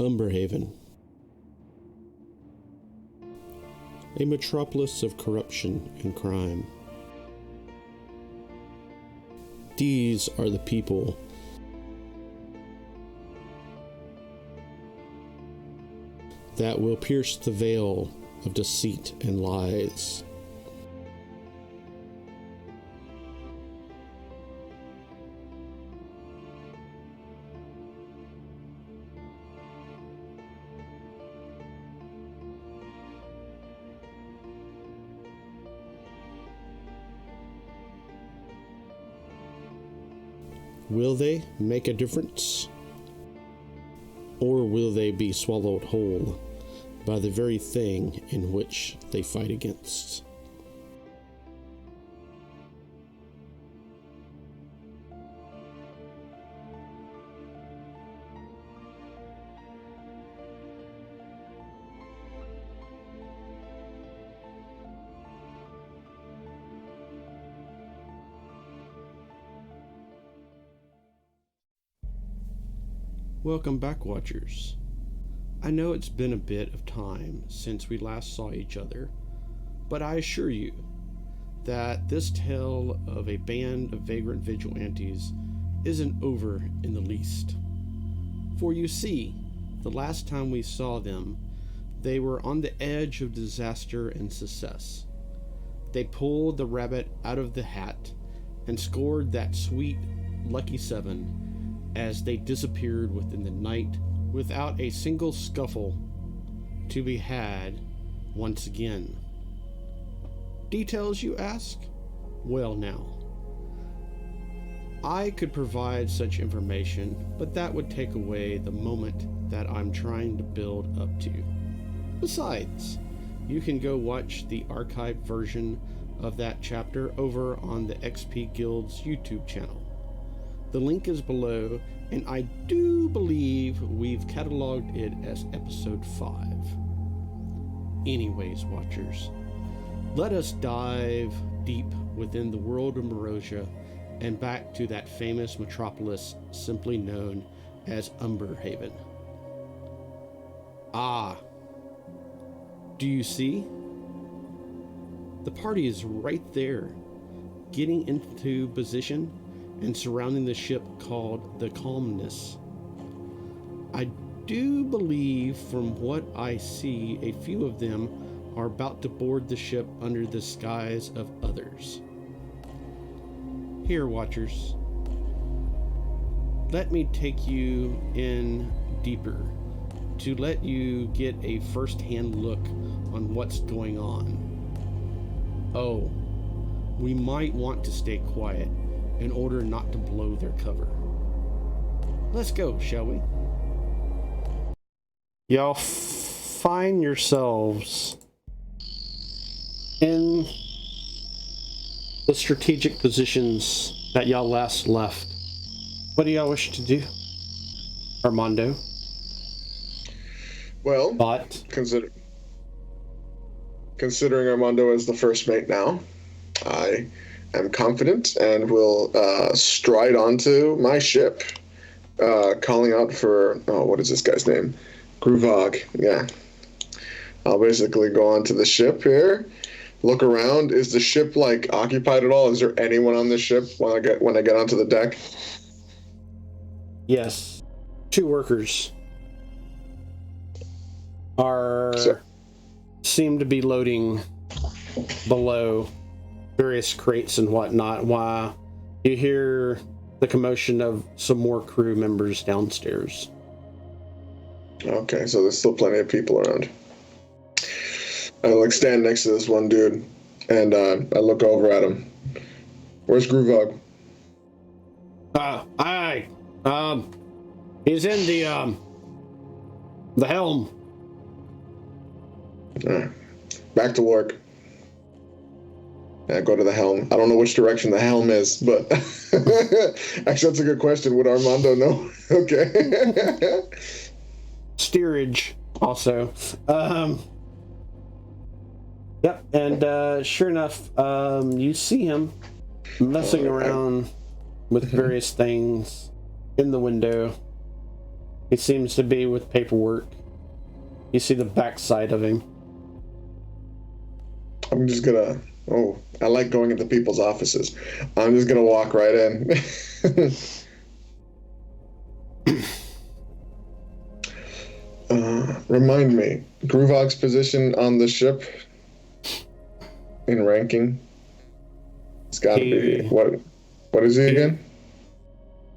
Umberhaven, a metropolis of corruption and crime. These are the people that will pierce the veil of deceit and lies. Will they make a difference? Or will they be swallowed whole by the very thing in which they fight against? Welcome back, Watchers. I know it's been a bit of time since we last saw each other, but I assure you that this tale of a band of vagrant vigilantes isn't over in the least. For you see, the last time we saw them, they were on the edge of disaster and success. They pulled the rabbit out of the hat and scored that sweet lucky 7 as they disappeared within the night without a single scuffle to be had once again. Details, you ask? Well now, I could provide such information, but that would take away the moment that I'm trying to build up to. Besides, you can go watch the archived version of that chapter over on the XP Guild's YouTube channel. The link is below, and I do believe we've cataloged it as episode 5. Anyways, Watchers, let us dive deep within the world of Morosia and back to that famous metropolis simply known as Umberhaven. Ah, do you see? The party is right there, getting into position and surrounding the ship called the Calmness. I do believe from what I see, a few of them are about to board the ship under the skies of others. Here, Watchers, let me take you in deeper to let you get a first-hand look on what's going on. Oh, we might want to stay quiet in order not to blow their cover. Let's go, shall we? Y'all find yourselves in the strategic positions that y'all last left. What do y'all wish to do, Armando? Well, considering Armando as the first mate now, I am confident and will stride onto my ship, calling out for, what is this guy's name? Gruvog, yeah. I'll basically go onto the ship here, look around. Is the ship, like, occupied at all? Is there anyone on the ship when I get onto the deck? Yes. 2 workers seem to be loading below various crates and whatnot, while you hear the commotion of some more crew members downstairs. Okay, so there's still plenty of people around. I stand next to this one dude, and I look over at him. Where's Gruvog? He's in the helm. Back to work. I go to the helm. I don't know which direction the helm is, but actually, that's a good question. Would Armando know? Okay. Steerage, also. Yep, and sure enough, you see him messing around with various things in the window. He seems to be with paperwork. You see the backside of him. I'm just gonna. Oh, I like going into people's offices. I'm just gonna walk right in. Remind me, Gruvog's position on the ship in ranking. It's got to be what? What is he again?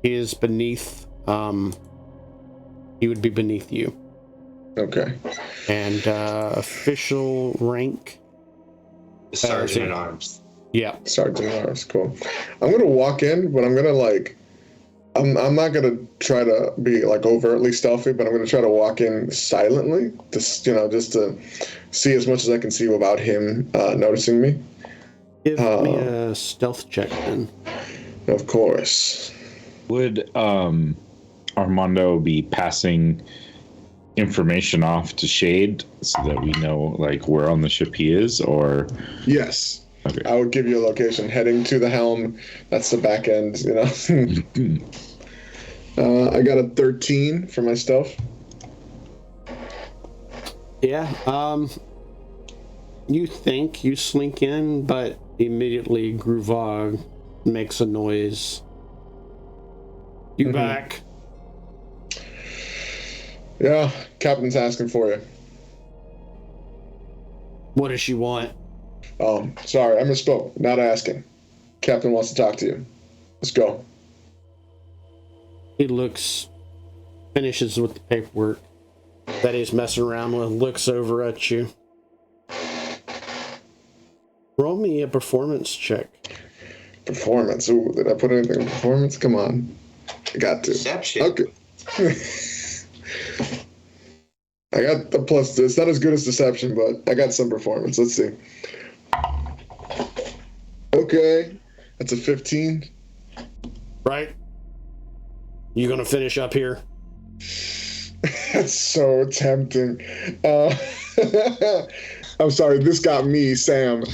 He is beneath. He would be beneath you. Okay. And official rank. Sergeant at Arms. Yeah. Sergeant at Arms. Cool. I'm gonna walk in, but I'm gonna like. I'm not gonna try to be like overtly stealthy, but I'm gonna try to walk in silently, just to see as much as I can see without him noticing me. Give me a stealth check then. Of course. Would Armando be passing information off to Shade so that we know like where on the ship he is, or? Yes. Okay. I would give you a location heading to the helm. That's the back end, I got a 13 for my stealth. Yeah. You think you slink in, but immediately Gruvog makes a noise. You back? Yeah, Captain's asking for you. What does she want? Oh, sorry, I misspoke. Not asking. Captain wants to talk to you. Let's go. He finishes with the paperwork that he's messing around with, looks over at you. Roll me a performance check. Performance. Ooh, did I put anything in performance? Come on. I got to. Deception. Okay. I got the plus. It's not as good as deception, but I got some performance. Let's see. Okay. That's a 15. Right? You gonna finish up here? That's so tempting. I'm sorry, this got me, Sam.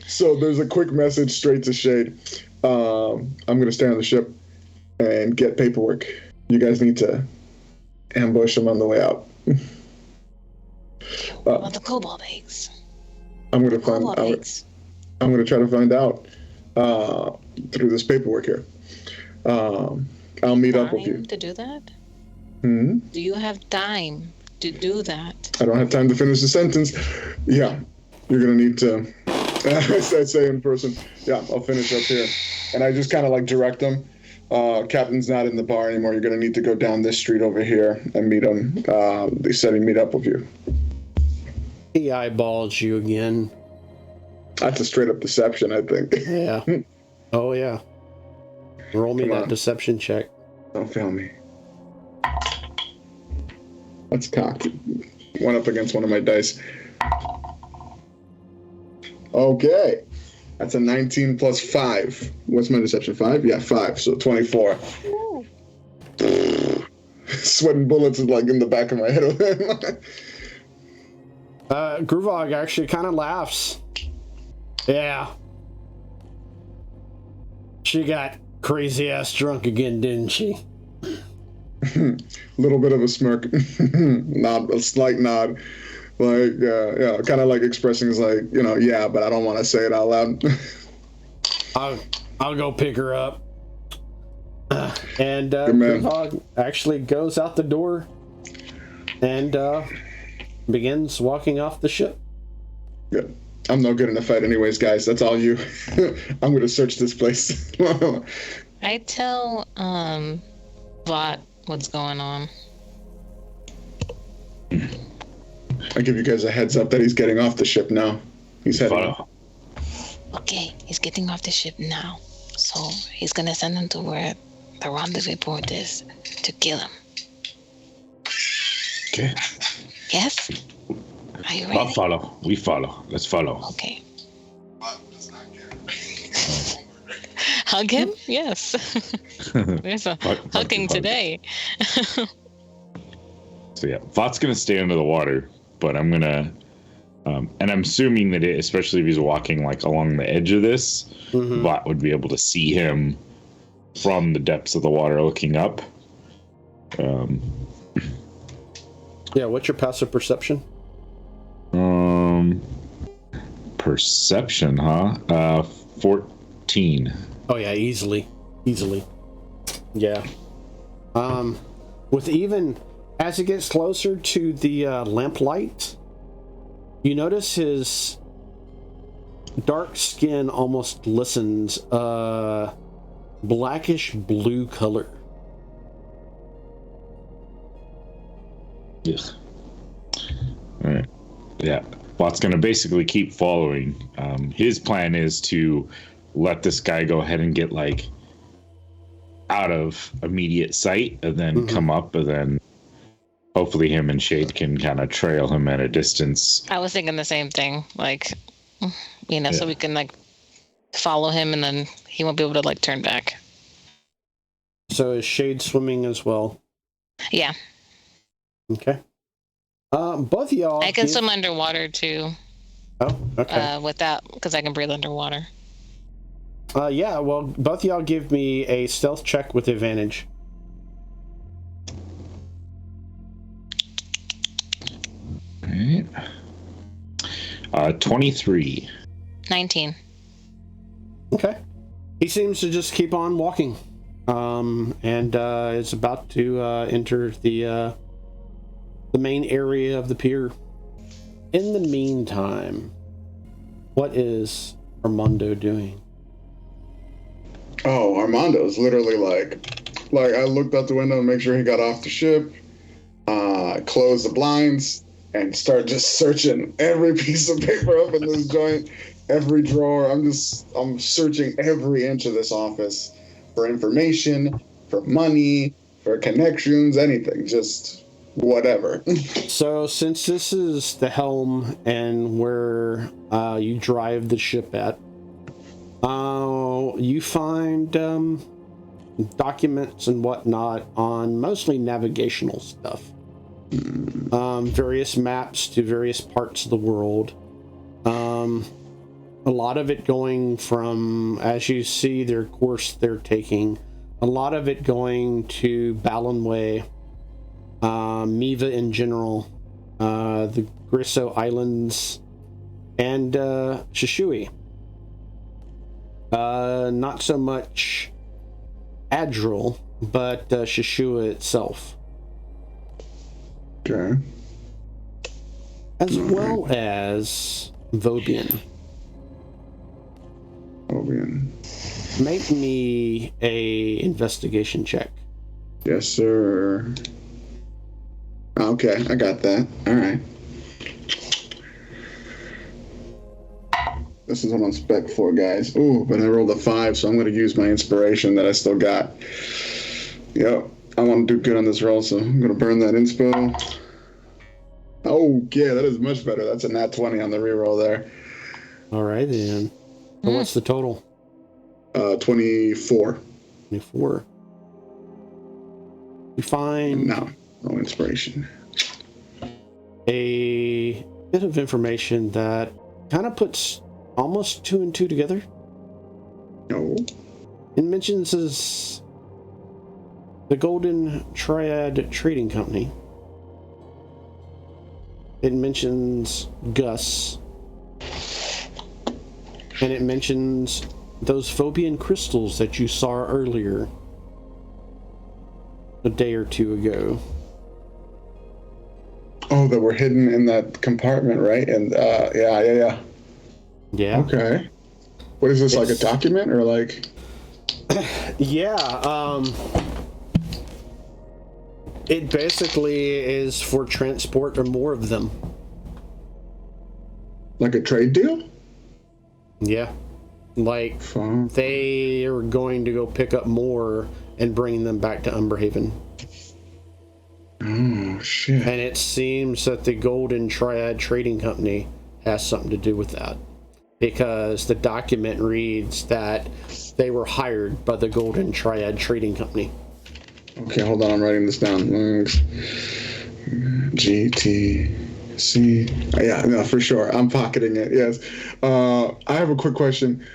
So there's a quick message straight to Shade. I'm going to stay on the ship and get paperwork. You guys need to ambush him on the way out. What about the cobalt eggs? I'm going to I'm going to try to find out through this paperwork here. I'll meet up with you. To do that? Hmm? Do you have time to do that? I don't have time to finish the sentence. Yeah, you're gonna need to. I say in person. Yeah, I'll finish up here, and I just kind of like direct them. Captain's not in the bar anymore. You're gonna need to go down this street over here and meet him. They said he'd meet up with you. He eyeballs you again. That's a straight up deception, I think. Yeah. Oh yeah. Roll me that deception check. Don't fail me. That's cocked. Went up against one of my dice. Okay. That's a 19 plus 5. What's my deception? 5? Yeah, 5. So 24. Ooh. Sweating bullets is like in the back of my head. Gruvog actually kind of laughs. Yeah. She got crazy ass drunk again, didn't she? Little bit of a smirk. Nod, a slight nod. Like, yeah, kind of like expressing is like, yeah, but I don't want to say it out loud. I'll go pick her up. And Gruvog actually goes out the door and begins walking off the ship. Good. I'm no good in a fight anyways, guys. That's all you. I'm going to search this place. I tell Vought what's going on. I give you guys a heads up that he's getting off the ship now. He's heading off. Okay, he's getting off the ship now. So he's gonna send him to where the rendezvous point is to kill him. Okay. Yes? Are you ready? I'll follow. We follow. Let's follow. Okay. Hug him? Yes. There's a hugging today. So yeah, Vought's gonna stay under the water, but I'm gonna, and I'm assuming that especially if he's walking like along the edge of this, Vought would be able to see him from the depths of the water looking up. Yeah, what's your passive perception? Perception, huh? 14. Oh yeah, easily. Yeah. With even as it gets closer to the lamplight, you notice his dark skin almost glistens, blackish blue color. Yes. All right. Yeah. Watt's going to basically keep following. His plan is to let this guy go ahead and get like out of immediate sight and then come up, and then hopefully him and Shade can kind of trail him at a distance. I was thinking the same thing. Like, so we can like follow him and then he won't be able to like turn back. So is Shade swimming as well? Yeah. Okay. Both of y'all. I can swim underwater too. Oh, okay. Because I can breathe underwater. Yeah, well, both of y'all give me a stealth check with advantage. All right. 23. 19. Okay. He seems to just keep on walking. And is about to enter the main area of the pier. In the meantime, what is Armando doing? Oh, Armando's literally like I looked out the window to make sure he got off the ship, closed the blinds, and start just searching every piece of paper up in this joint, every drawer. I'm searching every inch of this office for information, for money, for connections, anything, just whatever. So since this is the helm and where you drive the ship at, you find documents and whatnot on mostly navigational stuff. Various maps to various parts of the world. A lot of it going from, as you see their course they're taking, a lot of it going to Balinway, Miva in general, the Grisso Islands, and Shishui. Not so much Adril, but Shishua itself. Okay. As well as Vobian. Make me a investigation check. Yes, sir. Okay, I got that. All right. This is what I'm spec for, guys. Ooh, but I rolled a 5, so I'm going to use my inspiration that I still got. Yep, I want to do good on this roll, so I'm going to burn that inspo. Oh, yeah, that is much better. That's a nat 20 on the reroll there. All right, then. So what's the total? 24. 24. You find... No inspiration. A bit of information that kind of puts almost 2 and 2 together. No. It mentions the Golden Triad Trading Company. It mentions Gus. And it mentions those Phobian crystals that you saw earlier. A day or two ago. Oh, that were hidden in that compartment, right? And yeah. Yeah. Okay. What is this, like a document or like? Yeah. It basically is for transport or more of them. Like a trade deal? Yeah. Like they are going to go pick up more and bring them back to Umberhaven. Oh, shit. And it seems that the Golden Triad Trading Company has something to do with that. Because the document reads that they were hired by the Golden Triad Trading Company. Okay, hold on. I'm writing this down. GTC. Yeah, no, for sure. I'm pocketing it. Yes. I have a quick question.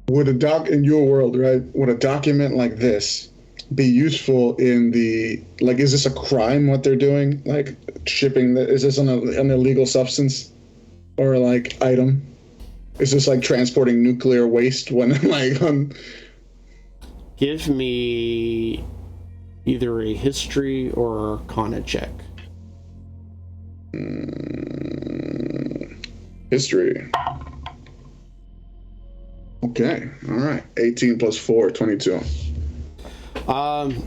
In your world, right? Would a document like this be useful in the, like, is this a crime what they're doing? Like shipping, is this an illegal substance or like item? Is this like transporting nuclear waste when like Give me either a history or Arcana check. History. Okay, all right. 18 plus 4, 22.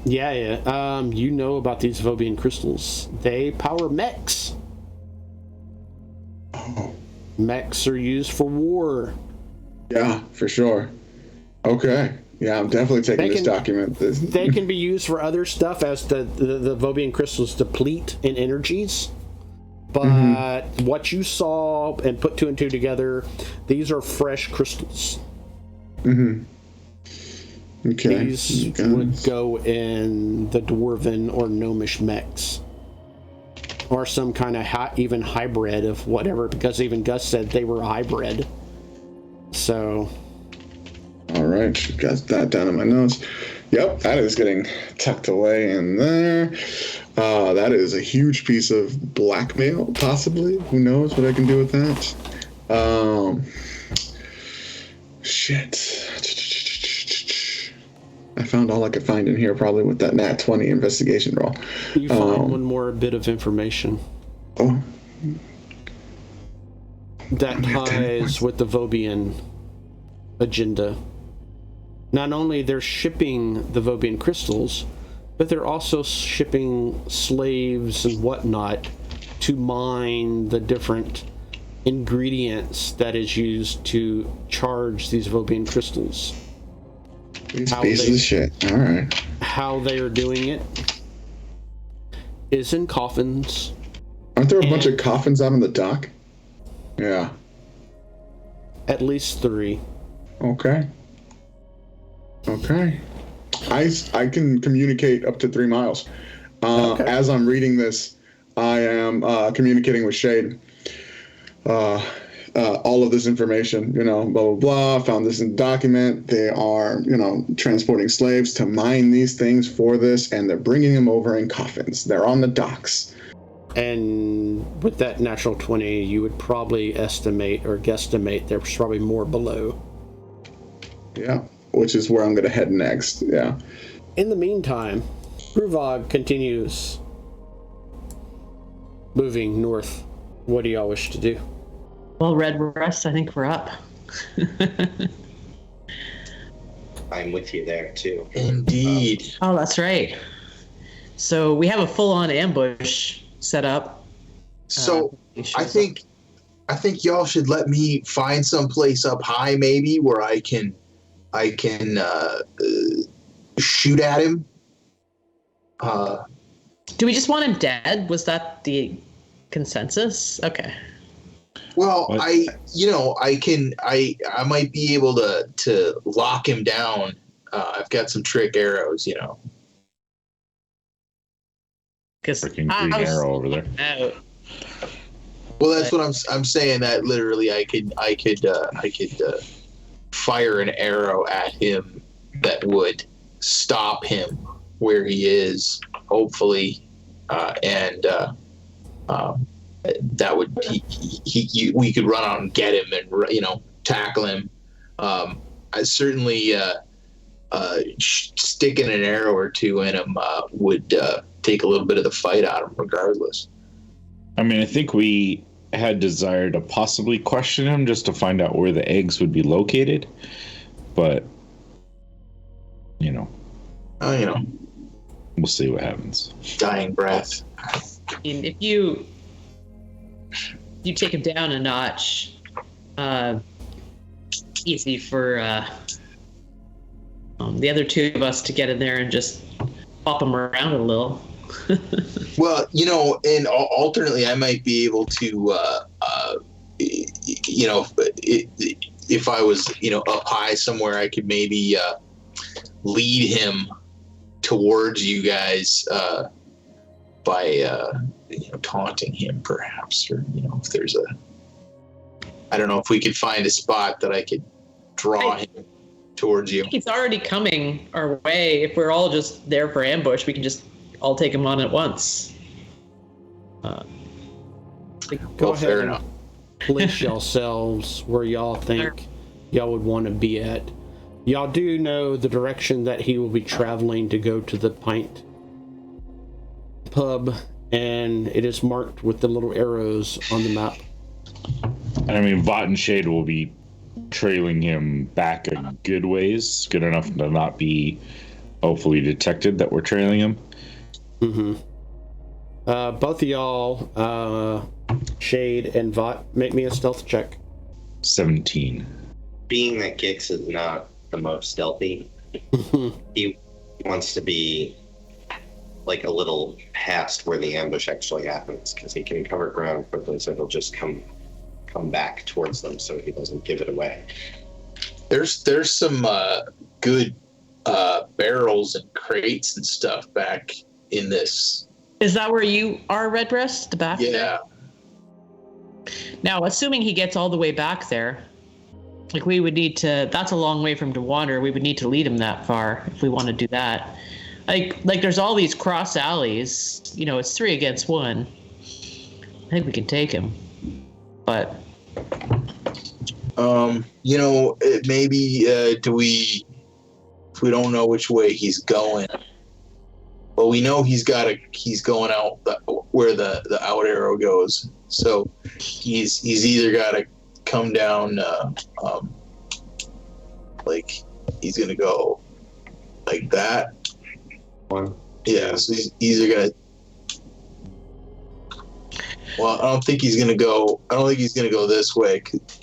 You know about these Vobian crystals. They power mechs. Oh. Mechs are used for war. Yeah, for sure. Okay. Yeah, I'm definitely taking this document. They can be used for other stuff as the Vobian crystals deplete in energies. But what you saw and put 2 and 2 together, these are fresh crystals. Okay. These would go in the dwarven or gnomish mechs. Or some kind of even hybrid of whatever, because even Gus said they were a hybrid. So... All right, got that down in my notes. Yep, that is getting tucked away in there. That is a huge piece of blackmail, possibly. Who knows what I can do with that? Shit. I found all I could find in here, probably with that nat 20 investigation roll. You find one more bit of information. Oh. That ties with the Vobian agenda. Not only they're shipping the Vobian crystals, but they're also shipping slaves and whatnot to mine the different ingredients that is used to charge these Vobian crystals. These pieces of shit. All right. How they are doing it is in coffins. Aren't there a bunch of coffins out on the dock? Yeah. At least 3. Okay. I can communicate up to 3 miles. Okay. As I'm reading this, I am communicating with Shade. All of this information, blah, blah, blah. Found this in the document. They are, transporting slaves to mine these things for this, and they're bringing them over in coffins. They're on the docks. And with that natural 20, you would probably estimate or guesstimate there's probably more below. Yeah, which is where I'm going to head next. Yeah. In the meantime, Gruvog continues moving north. What do y'all wish to do? Well, Red Rust, I think we're up. I'm with you there too. Indeed. Oh, that's right. So we have a full-on ambush set up. So I think y'all should let me find some place up high, maybe where I can shoot at him. Do we just want him dead? Was that the consensus? Okay. Well, What? I might be able to lock him down. I've got some trick arrows, Because Freaking green arrow over there. Well, that's what I'm saying. That literally, I could fire an arrow at him that would stop him where he is, hopefully, and that would we could run out and get him and tackle him. I certainly sticking an arrow or two in him would take a little bit of the fight out of him, regardless. I mean, I think we had desire to possibly question him just to find out where the eggs would be located, but we'll see what happens. Dying breath. I mean, if you take him down a notch, easy for the other 2 of us to get in there and just pop him around a little. Well, and alternately, I might be able to, if I was, up high somewhere, I could maybe lead him towards you guys by, taunting him, perhaps, or if there's I don't know if we could find a spot that I could draw him. towards you. He's already coming our way. If we're all just there for ambush, we can just all take him on at once. Go Fair ahead enough. and place yourselves where y'all think y'all would want to be at. Y'all do know the direction that he will be traveling to go to the Pint pub, and it is marked with the little arrows on the map. I mean, Vought and Shade will be trailing him back a good ways, good enough to not be hopefully detected that we're trailing him. Mm-hmm. Both of y'all, Shade and Vought, make me a stealth check. 17. Being that Gix is not the most stealthy, he wants to be like a little past where the ambush actually happens, because he can cover ground quickly, so he'll just come back towards them so he doesn't give it away. There's some good barrels and crates and stuff back in this. Is that where you are, Redbreast? The back? Yeah. There? Now, assuming he gets all the way back there, like we would need to. That's a long way from to wander. We would need to lead him that far if we want to do that. Like there's all these cross alleys. You know, it's 3 against 1. I think we can take him, but you know, maybe if we don't know which way he's going, well, we know he's going out where the out arrow goes. So he's either got to come down, like he's gonna go like that. One. Yeah, so he's either gonna. Well, I don't think he's gonna go this way.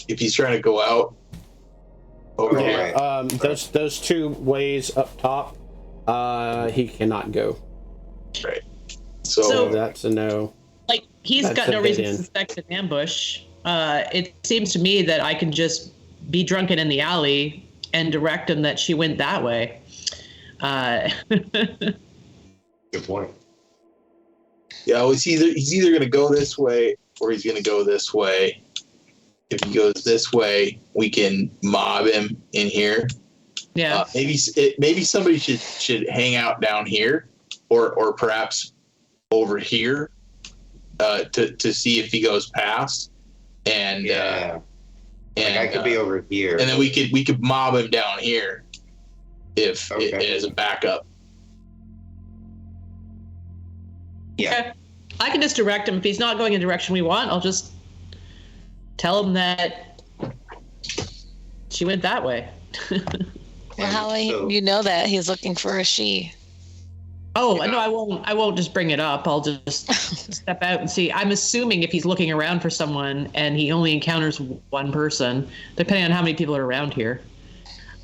If he's trying to go out over here. Yeah, those 2 ways up top, he cannot go. Right. So So that's a no. like he's That's got a no dead reason to end. suspect an ambush. It seems to me that I can just be drunken in the alley and direct him that she went that way. Good point. yeah, well, he's either gonna go this way or he's gonna go this way. If he goes this way, we can mob him in here. Yeah. Maybe somebody should hang out down here, or perhaps over here, to see if he goes past. And Yeah. and I could be over here. and then we could mob him down here if it is a backup. Yeah. Okay. I can just direct him. If he's not going in the direction we want, I'll just tell him that she went that way. Well, how So- you know that he's looking for a she? Oh, Yeah. no, I won't just bring it up. I'll just step out and see. I'm assuming if he's looking around for someone and he only encounters one person, depending on how many people are around here.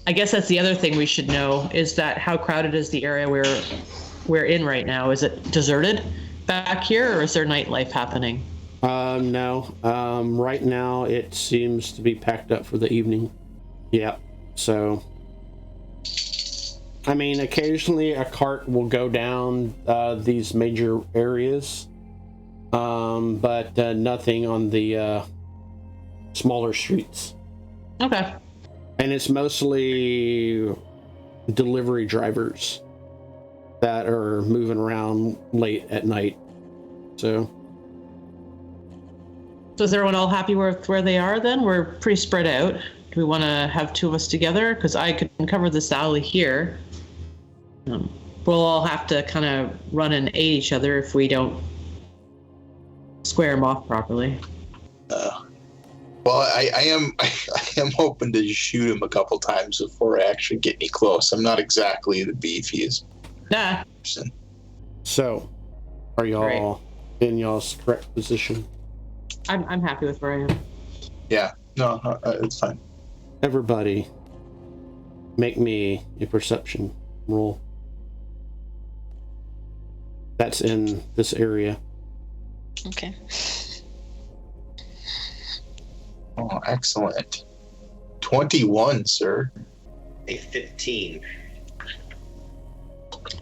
I guess that's the other thing we should know, is that how crowded is the area we're in right now? Is it deserted back here, or is there nightlife happening? No. Right now it seems to be packed up for the evening. Yeah. So, I mean, occasionally a cart will go down these major areas, but nothing on the smaller streets. Okay. And it's mostly delivery drivers that are moving around late at night. So is everyone all happy with where they are then? We're pretty spread out. Do we want to have 2 of us together? Because I can cover this alley here. We'll all have to kind of run and aid each other if we don't square them off properly. Well, I am hoping to shoot him a couple times before I actually get any close. I'm not exactly the beefiest Nah. person. So, are y'all in y'all's correct position? I'm happy with where I am. Yeah, no, it's fine. Everybody, make me a perception roll. That's in this area. Okay. Oh, excellent. 21, sir. A 15.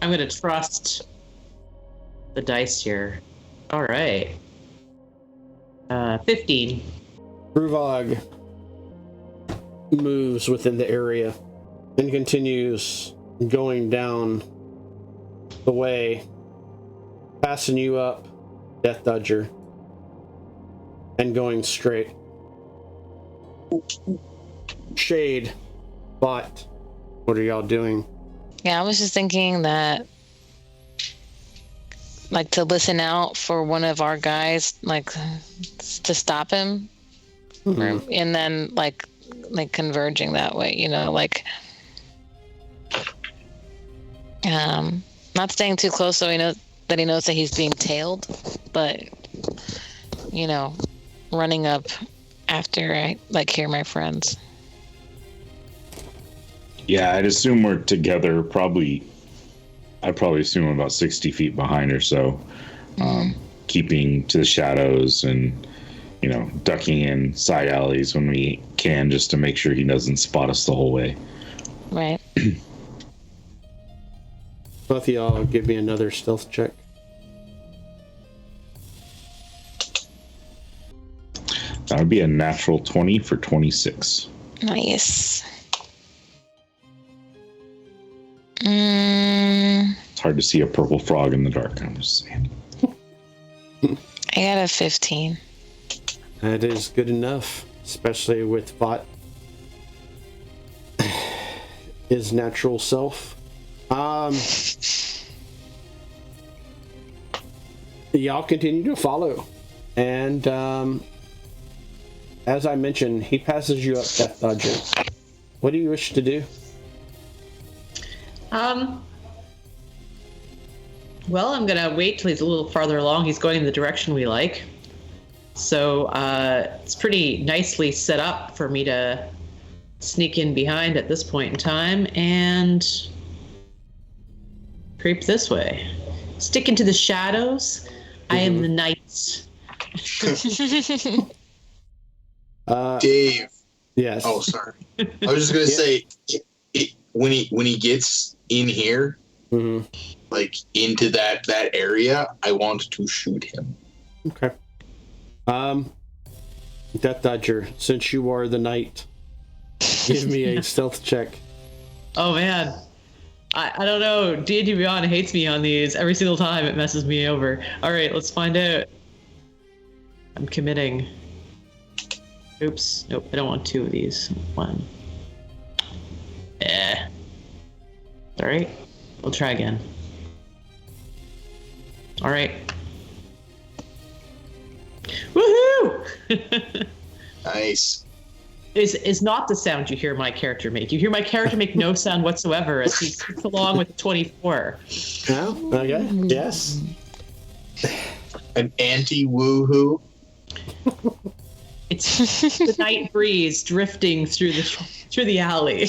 I'm going to trust the dice here. All right. 15. Gruvog moves within the area and continues going down the way, passing you up, Death Dodger, and going straight. Shade, Bot, what are y'all doing? Yeah, I was just thinking that, like, to listen out for one of our guys, like, to stop him, and then like converging that way, you know, like, not staying too close so he knows that he's being tailed, but, you know, running up after I like hear my friends. Yeah, I'd assume we're together. I'd probably assume about 60 feet behind or so, keeping to the shadows and, you know, ducking in side alleys when we can, just to make sure he doesn't spot us the whole way. Right. Both of y'all give me another stealth check. That would be a natural 20 for 26. Nice. It's hard to see a purple frog in the dark, I'm just saying. I got a 15. That is good enough, especially with Bot, his natural self. Y'all continue to follow, and as I mentioned, he passes you up, Death Dodger. What do you wish to do? Well, I'm gonna wait till he's a little farther along. He's going in the direction we like. So it's pretty nicely set up for me to sneak in behind at this point in time and creep this way. Stick into the shadows. I am the knight. Dave. Yes. Oh, sorry. I was just gonna say, when he gets in here, like into that area, I want to shoot him. Okay. Death Dodger, since you are the knight, give me a stealth check. Oh man, I don't know. D&D Beyond hates me on these. Every single time it messes me over. All right, let's find out. I'm committing. Oops. Nope, I don't want two of these. One. All right, we'll try again. All right. Woohoo! Nice. Is not the sound you hear my character make. You hear my character make no sound whatsoever as he sits along with 24. Oh, okay. Yes. An anti-woohoo. It's the night breeze drifting through the alley.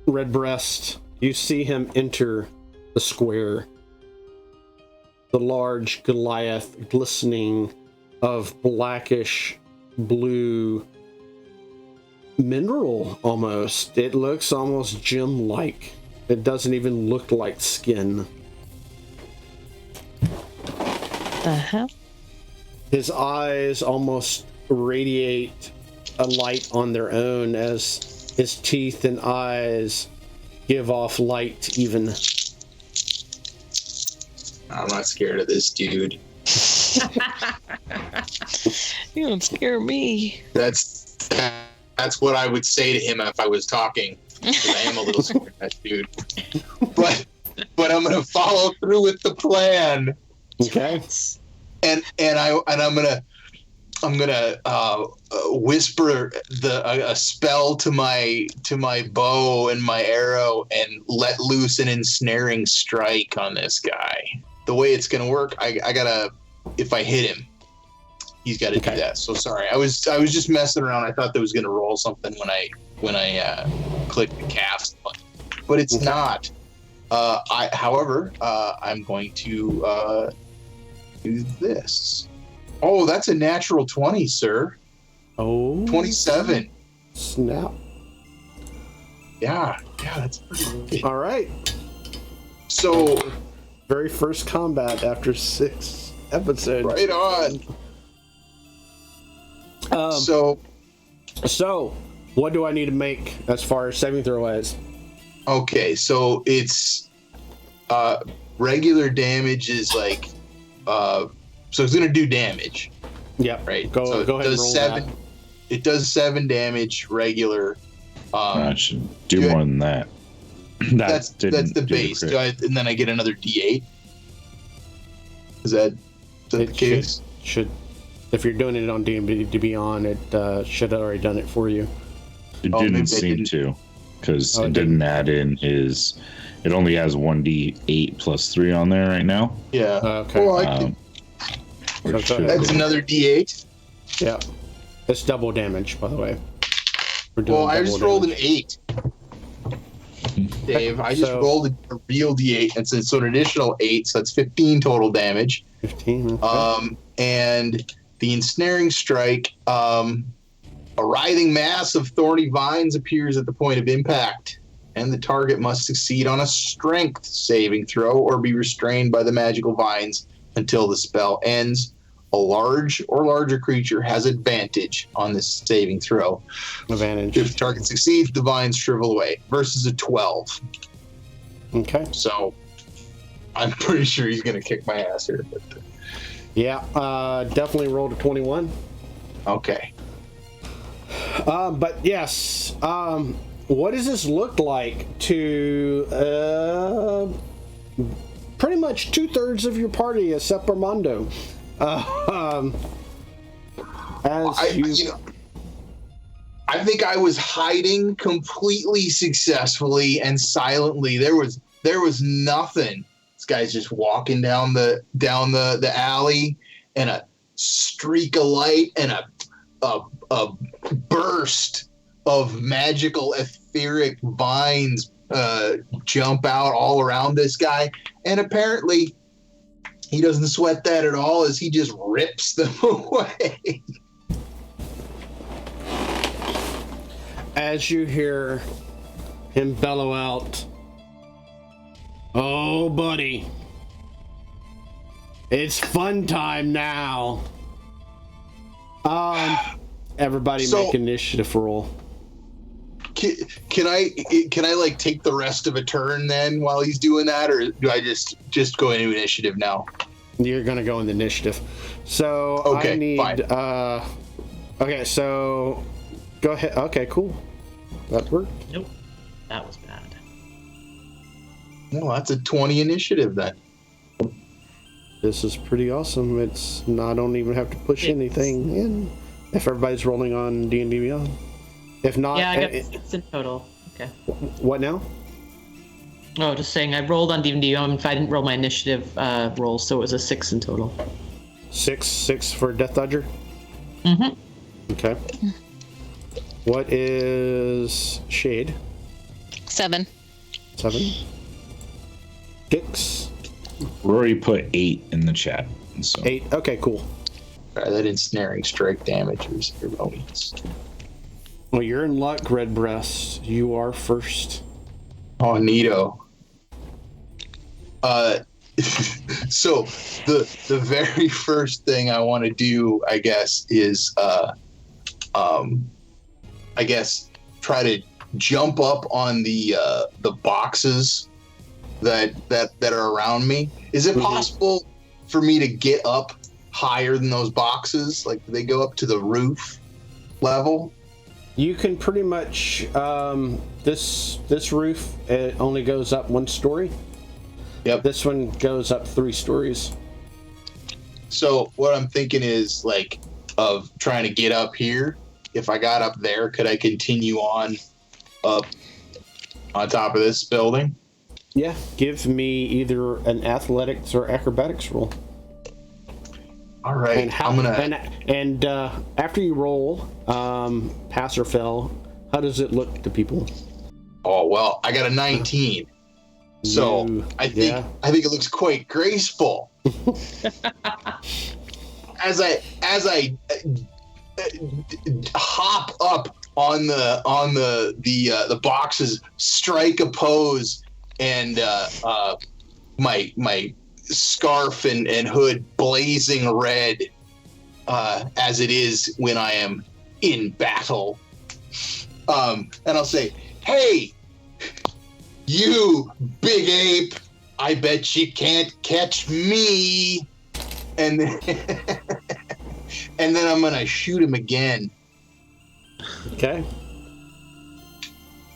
Redbreast, you see him enter the square. The large Goliath glistening of blackish blue mineral almost. It looks almost gem-like. It doesn't even look like skin. Uh-huh. His eyes almost radiate a light on their own as his teeth and eyes give off light even. I'm not scared of this dude. You don't scare me. That's what I would say to him if I was talking. 'Cause I am a little scared of that dude. But I'm gonna follow through with the plan. Okay. And I'm gonna whisper a spell to my bow and my arrow and let loose an ensnaring strike on this guy. The way it's gonna work, I gotta, if I hit him, he's got to do that. So sorry, I was just messing around. I thought that was gonna roll something when I clicked the cast button, but it's not. However, I'm going to do this. Oh, that's a natural 20, sir. Oh. 27. Snap. Yeah, that's pretty good. All right. So, very first combat after 6 episodes. right on. So What do I need to make as far as saving throw is? Okay, so it's regular damage is like so it's gonna do damage. Yep. Right. Go so ahead and roll 7. that. It does 7 damage regular. I should do more than that. That's the base. And then I get another D8. Is that the case? Should if you're doing it on D&D Beyond, it should have already done it for you. It didn't seem to, because it didn't add in his. It only has 1d8 plus 3 on there right now. Yeah. Okay. Well, I can, that's another D8. Yeah. It's double damage, by the way. Well, I just rolled an 8. Dave, I just rolled a real D8, and so it's an additional 8, so that's 15 total damage. 15. Okay. And the ensnaring strike. A writhing mass of thorny vines appears at the point of impact, and the target must succeed on a strength saving throw or be restrained by the magical vines until the spell ends. A large or larger creature has advantage on this saving throw. Advantage. If the target succeeds, the vines shrivel away. Versus a 12. Okay. So, I'm pretty sure he's going to kick my ass here. But, yeah, definitely rolled a 21. Okay. But yes, what does this look like to pretty much 2/3 of your party except Armando? I think I was hiding completely successfully and silently. There was nothing. This guy's just walking down the alley, and a streak of light and a burst of magical etheric vines jump out all around this guy, and apparently he doesn't sweat that at all as he just rips them away. As you hear him bellow out, "Oh, buddy, it's fun time now." Everybody make initiative roll. Can I like take the rest of a turn then while he's doing that, or do I just go into initiative now? You're gonna go into initiative. So okay, I need fine. Okay, so go ahead. Okay, cool. That worked. Nope. That was bad. Well, that's a 20 initiative then. This is pretty awesome. I don't even have to push anything in if everybody's rolling on D&D Beyond. If not, yeah, I got 6 in total. Okay. What now? Oh, just saying, I rolled on D&D. I didn't roll my initiative roll, so it was a 6 in total. 6 for Death Dodger. Mm-hmm. Okay. What is Shade? 7. 7. Kix. Rory put 8 in the chat. So. 8. Okay, cool. That ensnaring strike damage is erroneous. Well, you're in luck, Redbreast. You are first. Oh, neato. So the very first thing I want to do, I guess, is try to jump up on the boxes that are around me. Is it possible for me to get up higher than those boxes? Like, do they go up to the roof level? You can pretty much this roof, it only goes up 1 story. Yep. This one goes up 3 stories. So what I'm thinking is like of trying to get up here. If I got up there, could I continue on up on top of this building? Yeah. Give me either an athletics or acrobatics roll. All right. And after you roll, pass or fail, how does it look to people? Oh well, I got a 19. So I think it looks quite graceful. as I hop up on the boxes, strike a pose, and my scarf and hood blazing red, as it is when I am in battle. And I'll say, "Hey, you big ape! I bet you can't catch me." And then, and then I'm gonna shoot him again. Okay.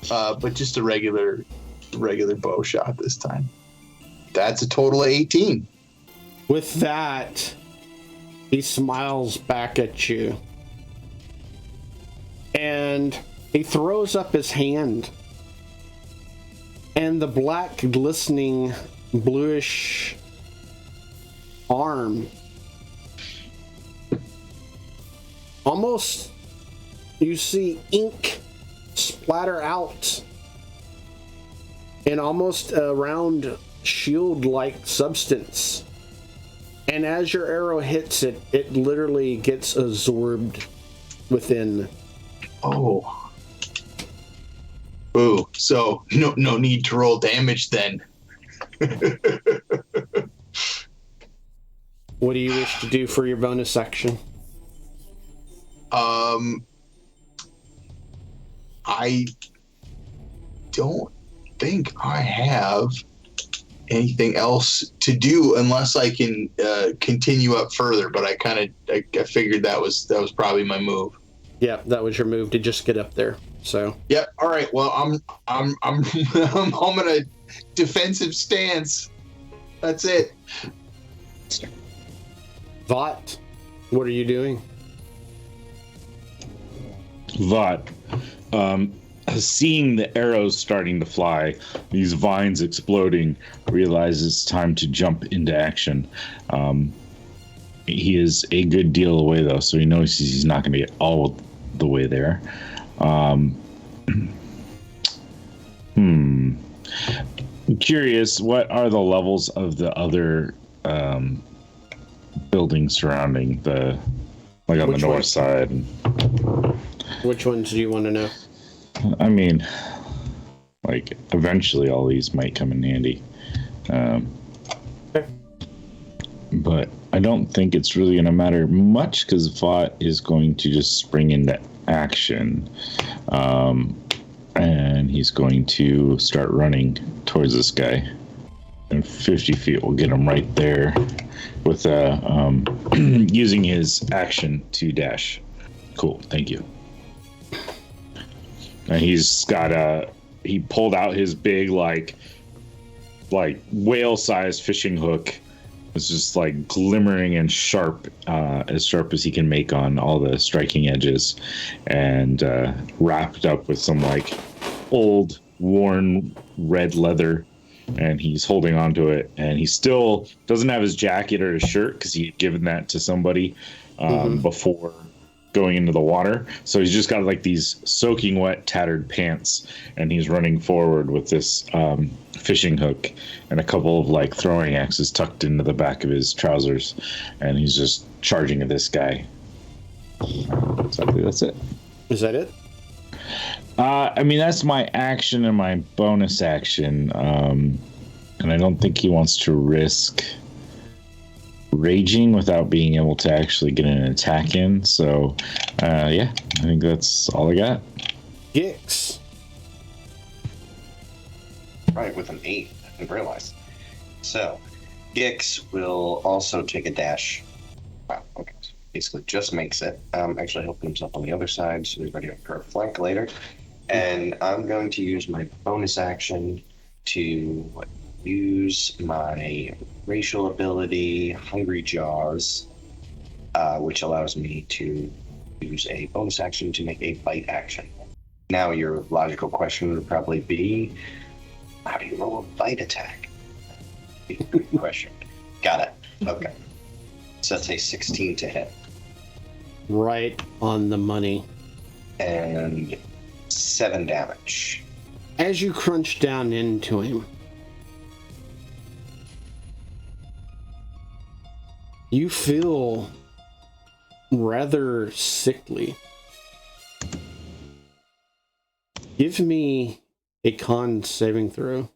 But just a regular bow shot this time. That's a total of 18. With that, he smiles back at you. And he throws up his hand. And the black, glistening, bluish arm, almost, you see ink splatter out in almost a round shield-like substance. And as your arrow hits it, it literally gets absorbed within. Oh. Ooh, so no need to roll damage then. What do you wish to do for your bonus action? I don't think I have anything else to do unless I can continue up further. But I figured that was probably my move. Yeah, that was your move to just get up there. So. Yep. All right. Well, I'm I'm in a defensive stance. That's it. Vought, what are you doing? Vought, seeing the arrows starting to fly, these vines exploding, realizes it's time to jump into action. He is a good deal away though, so he knows he's not going to get all the way there. I'm curious, what are the levels of the other buildings surrounding the, like on the north side? Which ones do you want to know? I mean, like eventually all these might come in handy. But I don't think it's really going to matter much because Vought is going to just spring into action. And he's going to start running towards this guy. And 50 feet will get him right there with using his action to dash. Cool, thank you. And he's got he pulled out his big like whale-sized fishing hook. It's just like glimmering and sharp, as sharp as he can make on all the striking edges, and wrapped up with some like old worn red leather, and he's holding onto it, and he still doesn't have his jacket or his shirt because he had given that to somebody before going into the water. So he's just got like these soaking wet, tattered pants, and he's running forward with this fishing hook and a couple of like throwing axes tucked into the back of his trousers, and he's just charging at this guy. Exactly, that's it. Is that it? I mean, that's my action and my bonus action, and I don't think he wants to risk raging without being able to actually get an attack in. So, yeah, I think that's all I got. Gix. Right, with an 8, I didn't realize. So, Gix will also take a dash. Wow, okay. So basically just makes it. Actually helping himself on the other side, so he's ready for a flank later. And I'm going to use my bonus action to use my racial ability, Hungry Jaws, which allows me to use a bonus action to make a bite action. Now, your logical question would probably be, how do you roll a bite attack? Good question. Got it. Okay. So that's a 16 to hit. Right on the money. And 7 damage. As you crunch down into him, you feel rather sickly. Give me a con saving throw.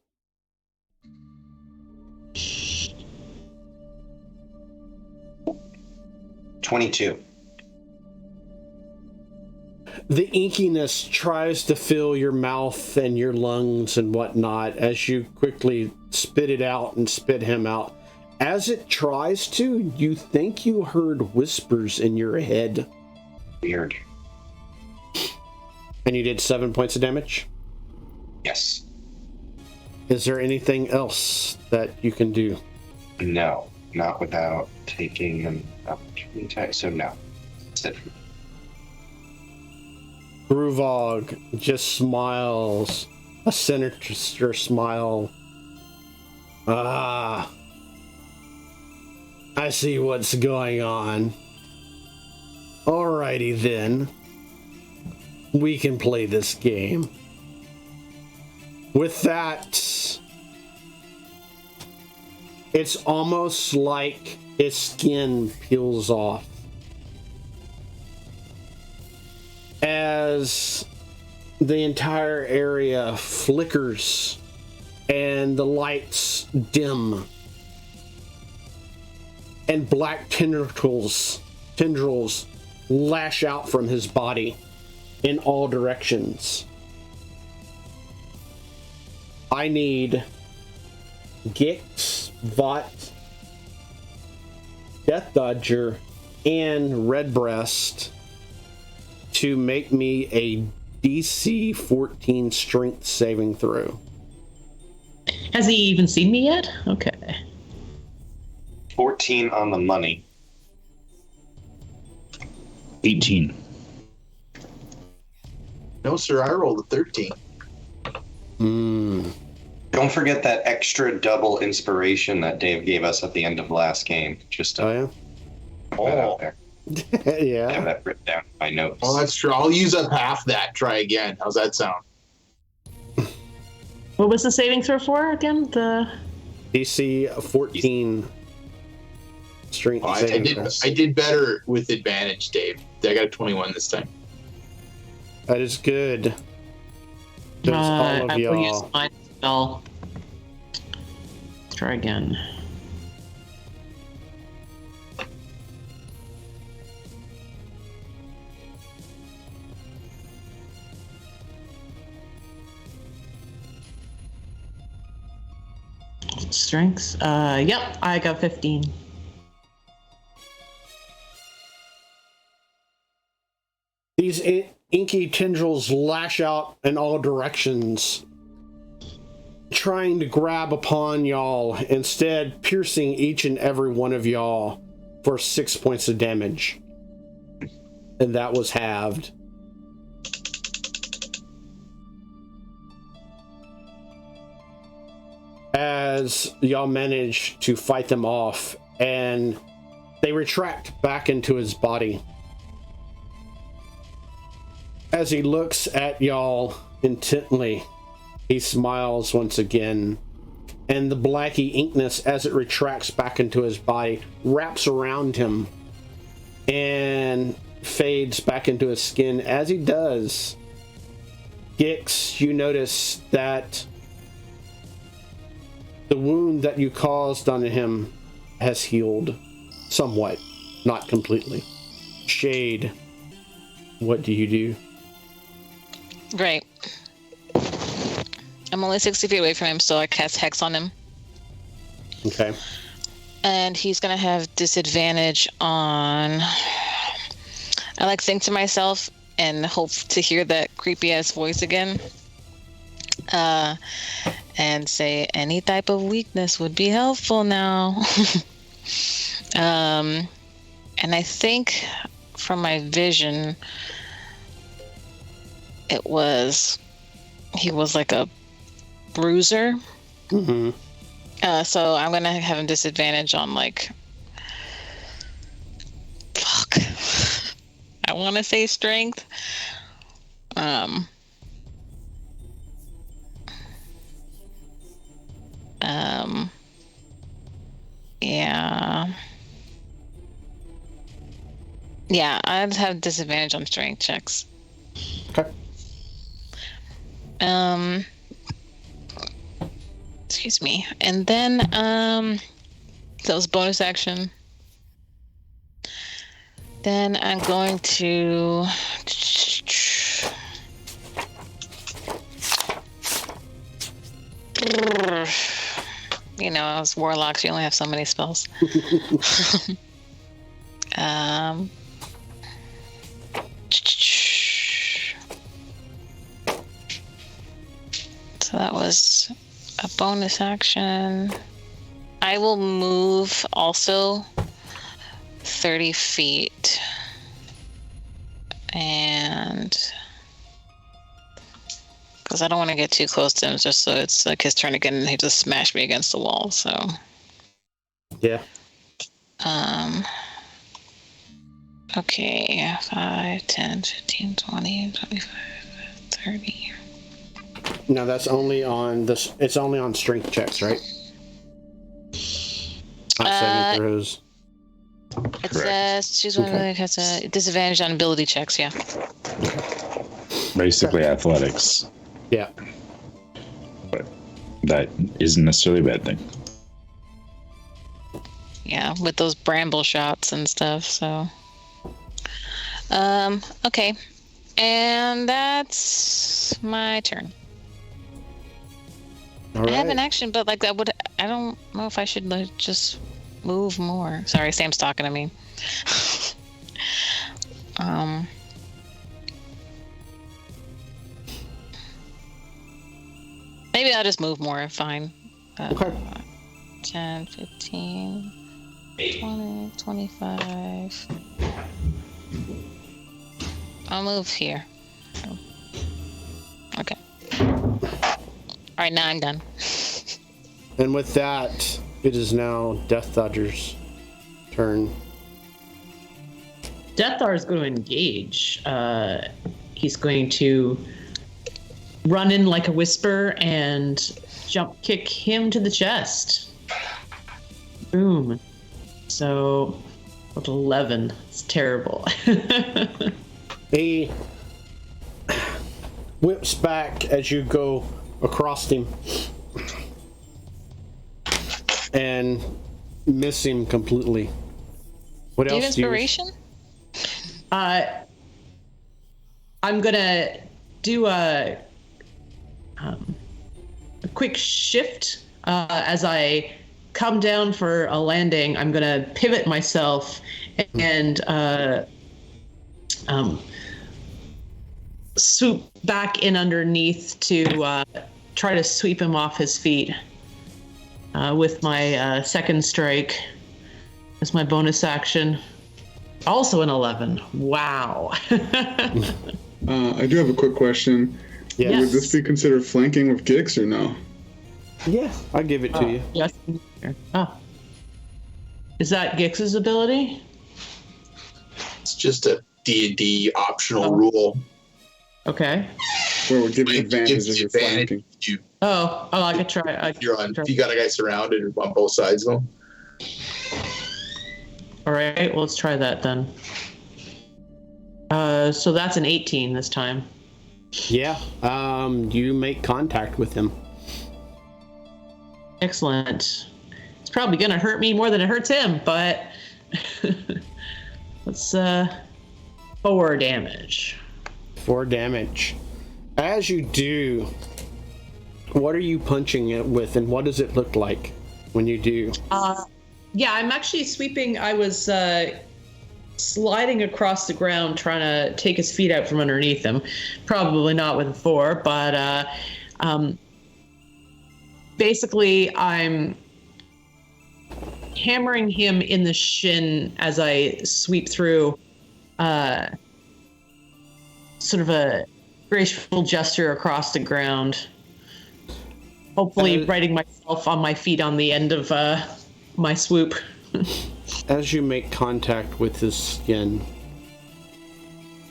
The inkiness tries to fill your mouth and your lungs and whatnot as you quickly spit it out and spit him out. As it tries to, you think you heard whispers in your head. Weird. And you did 7 points of damage? Yes. Is there anything else that you can do? No, not without taking an opportunity attack. So no. That's it. Gruvog just smiles. A sinister smile. Ah. I see what's going on. Alrighty then. We can play this game. With that, it's almost like his skin peels off. As the entire area flickers and the lights dim. And black tendrils lash out from his body in all directions. I need Gix, Vought, Death Dodger, and Redbreast to make me a DC 14 strength saving throw. Has he even seen me yet? Okay. 14 on the money. 18. No, sir, I rolled a 13. Don't forget that extra double inspiration that Dave gave us at the end of last game. Just to Oh, put that out there. yeah? I have Yeah. that written down in my notes. Oh, that's true. I'll use up half that. Try again. How's that sound? What was the saving throw for again? The DC 14 strength Oh, saving throw. I did better with advantage, Dave. I got a 21 this time. That is good. Because all of I will use y'all. mine spell. Let's try again. Strengths. Yep, I got 15. These inky tendrils lash out in all directions, trying to grab upon y'all, instead piercing each and every one of y'all for 6 points of damage. And that was halved. As y'all manage to fight them off, and they retract back into his body. As he looks at y'all intently, he smiles once again, and the blacky inkness, as it retracts back into his body, wraps around him and fades back into his skin. As he does, Gix, you notice that the wound that you caused on him has healed somewhat, not completely. Shade, what do you do? Great. I'm only 60 feet away from him, so I cast Hex on him. Okay. And he's going to have disadvantage on... I like think to myself and hope to hear that creepy-ass voice again. And say any type of weakness would be helpful now. And I think from my vision... he was like a bruiser. Mm-hmm. So I'm gonna have him disadvantage on like, fuck. I want to say strength. Yeah, I'd have disadvantage on strength checks. Okay. Excuse me. And then that was bonus action. Then I'm going to You know, as warlocks, you only have so many spells. So that was a bonus action. I will move also 30 feet. And because I don't want to get too close to him, just so it's like his turn again and he just smashed me against the wall, so. Yeah. Okay, 5, 10, 15, 20, 25, 30. No, that's only on this. It's only on strength checks, right? Not saving throws. It says choose one that has a disadvantage on ability checks. Yeah. Basically, athletics. Yeah. But that isn't necessarily a bad thing. Yeah, with those bramble shots and stuff. So. Okay, and that's my turn. All right. I have an action, but like I don't know if I should like, just move more. Sorry, Sam's talking to me. Maybe I'll just move more. Fine. Okay. 10, 15, 20, 25. I'll move here. Okay. All right, now I'm done. And with that, it is now Death Dodger's turn. Deathar is going to engage. He's going to run in like a whisper and jump kick him to the chest. Boom. So, 11. It's terrible. He whips back as you go across him and miss him completely. What Do you have else do you... inspiration? I'm gonna do a quick shift as I come down for a landing. I'm gonna pivot myself and swoop back in underneath to try to sweep him off his feet with my second strike as my bonus action. Also an 11. Wow. I do have a quick question. Yes. Would this be considered flanking with Gix or no? Yeah, I'll give it to you. Yes. Oh. Is that Gix's ability? It's just a D&D optional rule. Okay. Where it would give you It advantage gives if you you're advantage flanking? if you, I could try. if you got a guy surrounded on both sides of them. All right, well, let's try that then. So that's an 18 this time. Yeah, you make contact with him. Excellent. It's probably going to hurt me more than it hurts him, but let's 4 damage. 4 damage. As you do, what are you punching it with, and what does it look like when you do? Yeah, I'm actually sweeping. I was sliding across the ground trying to take his feet out from underneath him. Probably not with a 4, but basically I'm hammering him in the shin as I sweep through, sort of a graceful gesture across the ground. Hopefully righting myself on my feet on the end of my swoop. As you make contact with his skin,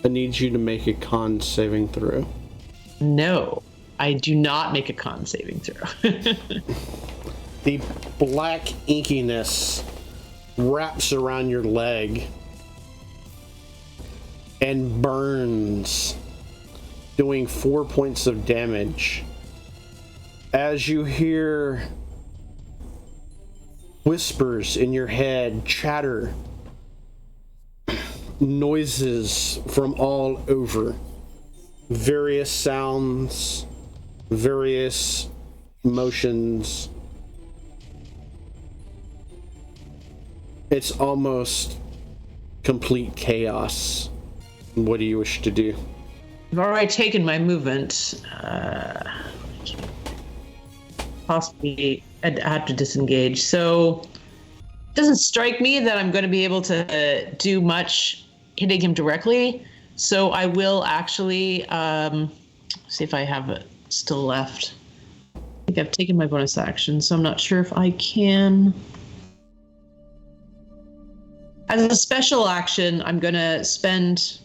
I need you to make a con saving throw. No, I do not make a con saving throw. The black inkiness wraps around your leg and burns, doing 4 points of damage. As you hear whispers in your head, chatter, noises from all over, various sounds, various motions. It's almost complete chaos. What do you wish to do? I've already taken my movement. Possibly I'd have to disengage. So it doesn't strike me that I'm going to be able to do much hitting him directly. So I will actually see if I have it still left. I think I've taken my bonus action, so I'm not sure if I can. As a special action, I'm going to spend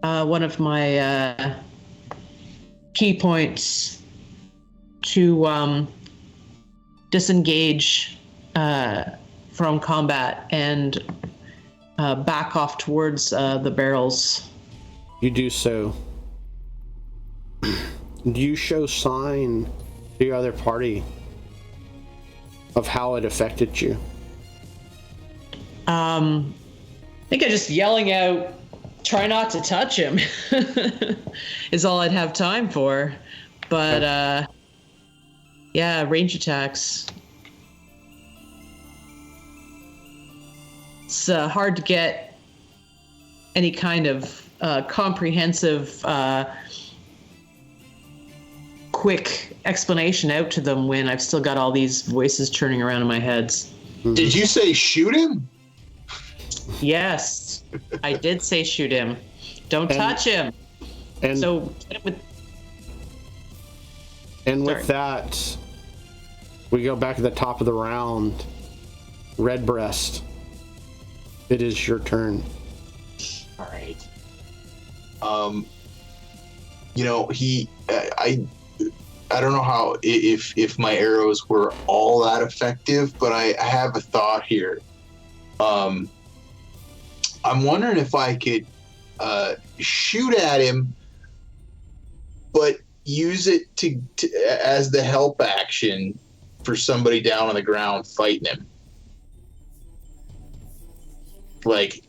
one of my key points to disengage from combat and back off towards the barrels. You do so. Do you show sign to your other party of how it affected you? I think I'm just yelling out, try not to touch him, is all I'd have time for. But, yeah, range attacks. It's hard to get any kind of comprehensive, quick explanation out to them when I've still got all these voices churning around in my head. Did you say shoot him? Yes, I did say shoot him. Don't touch him. And So get it with. And with that, we go back to the top of the round. Redbreast, it is your turn. All right. You know, I don't know how if my arrows were all that effective, but I have a thought here. I'm wondering if I could shoot at him, but use it to as the help action for somebody down on the ground fighting him. Like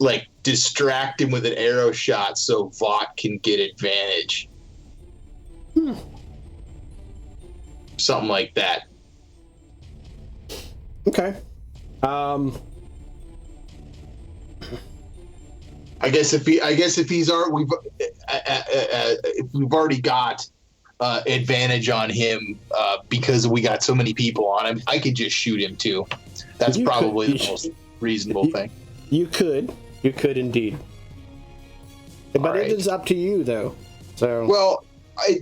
distract him with an arrow shot so Vought can get advantage. Something like that. Okay. I guess if we've already got advantage on him because we got so many people on him, I could just shoot him too. That's probably the most reasonable thing. You could indeed. But it is up to you, though. So well,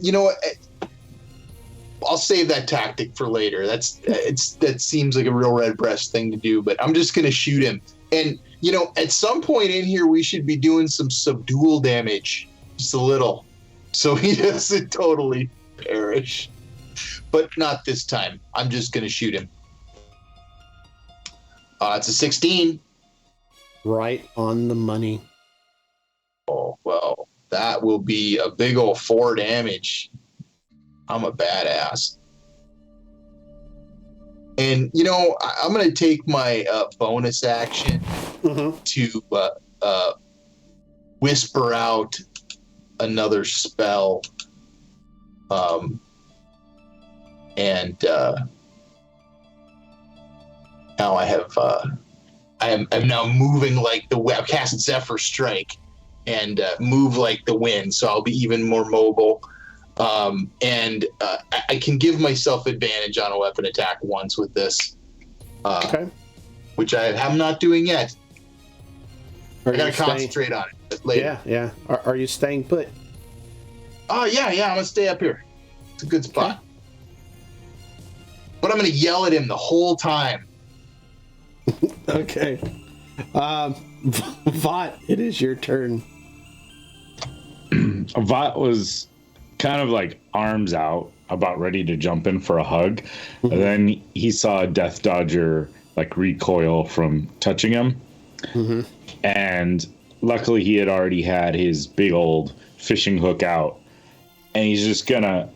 you know what? I'll save that tactic for later. That seems like a real Redbreast thing to do. But I'm just gonna shoot him. And you know, at some point in here, we should be doing some subdual damage, just a little, so he doesn't totally perish. But not this time. I'm just gonna shoot him. It's a 16. Right on the money. Oh, well, that will be a big old 4 damage. I'm a badass. And, you know, I'm going to take my bonus action to whisper out another spell. And now I have... I'm now moving like the wind. Cast Zephyr Strike and move like the wind, so I'll be even more mobile. And I can give myself advantage on a weapon attack once with this, which I'm not doing yet. I gotta concentrate on it later. Yeah. Are you staying put? Oh yeah. I'm gonna stay up here. It's a good spot. Okay. But I'm gonna yell at him the whole time. Okay. Vought, it is your turn. Vought was kind of like arms out, about ready to jump in for a hug. And then he saw a Death Dodger like recoil from touching him. And luckily he had already had his big old fishing hook out. And he's just gonna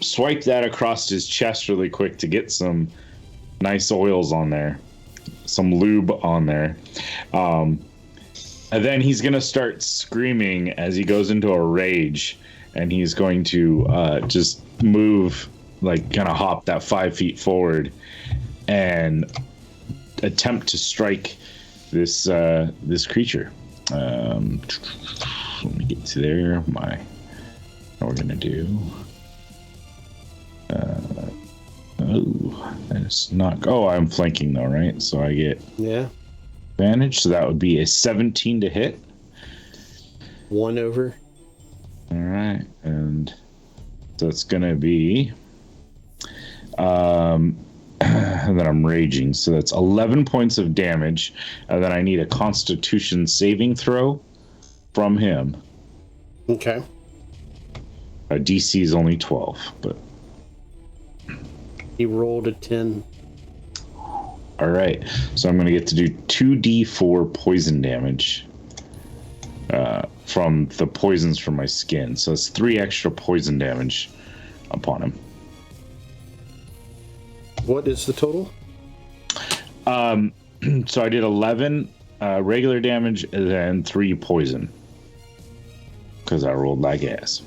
swipe that across his chest really quick to get some nice oils on there, some lube on there. And then he's going to start screaming as he goes into a rage, and he's going to just move like gonna hop that 5 feet forward and attempt to strike this this creature. Let me get to there. What we're gonna do. That's not. Oh, I'm flanking though, right? So I get advantage. So that would be a 17 to hit. 1 over. All right, and so it's gonna be. And then I'm raging, so that's 11 points of damage. And then I need a Constitution saving throw from him. Okay. DC is only 12, but he rolled a 10. All right, so I'm going to get to do 2d4 poison damage from the poisons from my skin. So it's 3 extra poison damage upon him. What is the total? So I did 11 regular damage and then 3 poison because I rolled like ass.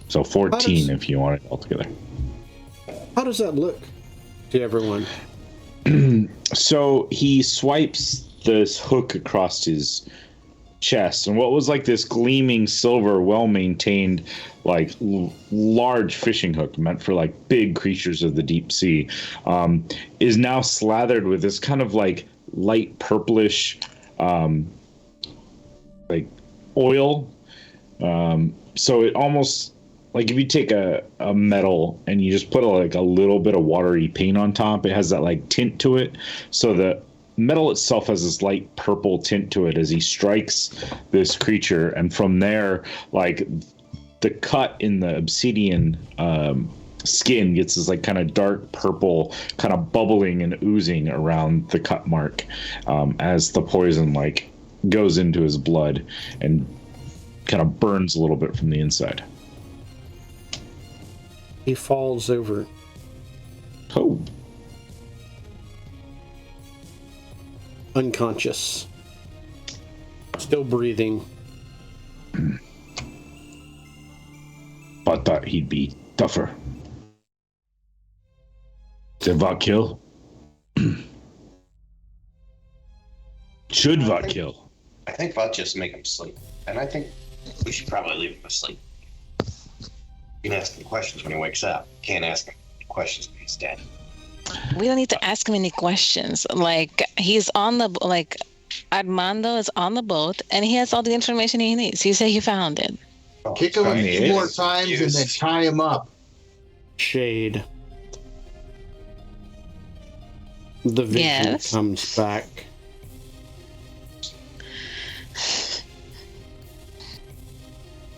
So 14 if you want it all together. How does that look to everyone? So he swipes this hook across his chest, and what was like this gleaming silver, well-maintained, like large fishing hook meant for like big creatures of the deep sea, is now slathered with this kind of like light purplish, like oil. So it almost like if you take a metal and you just put a little bit of watery paint on top, it has that like tint to it. So the metal itself has this light purple tint to it as he strikes this creature, and from there, like the cut in the obsidian skin gets this like kind of dark purple, kind of bubbling and oozing around the cut mark as the poison like goes into his blood and kind of burns a little bit from the inside. He falls over. Oh. Unconscious. Still breathing. I thought he'd be tougher. Did Vought kill? Should Vought kill? I think Vought just make him sleep. And I think we should probably leave him asleep. You can ask him questions when he wakes up. Can't ask him questions when he's dead. We don't need to ask him any questions. Like, he's on the, like, Armando is on the boat, and he has all the information he needs. He said he found it. Kick him a few more times and then tie him up. Shade. The vision comes back.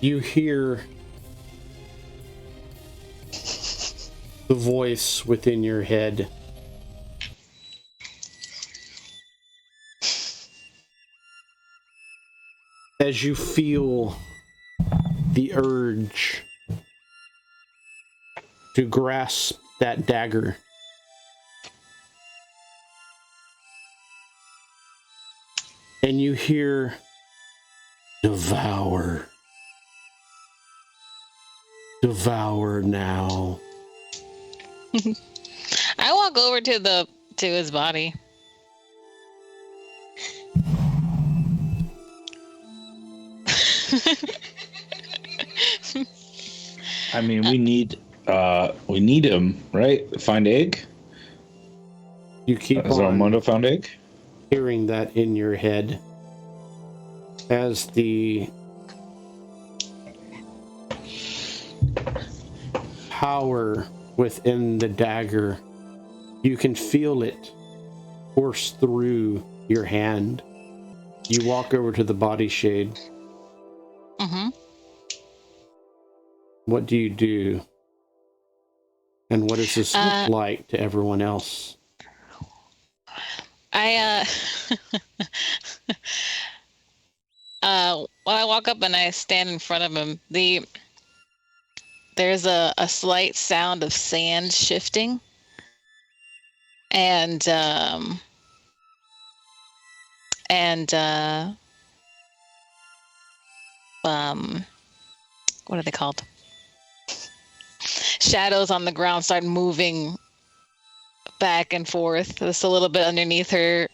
You hear the voice within your head. As you feel the urge to grasp that dagger. And you hear, devour. Devour now. I walk over to his body. I mean, we need him, right? Find egg. You keep Has Armando found egg? Hearing that in your head as the power within the dagger, you can feel it course through your hand. You walk over to the body shade. Mm-hmm. What do you do? And what does this look like to everyone else? When I walk up and I stand in front of him, there's a slight sound of sand shifting, and what are they called? Shadows on the ground start moving back and forth, just a little bit underneath her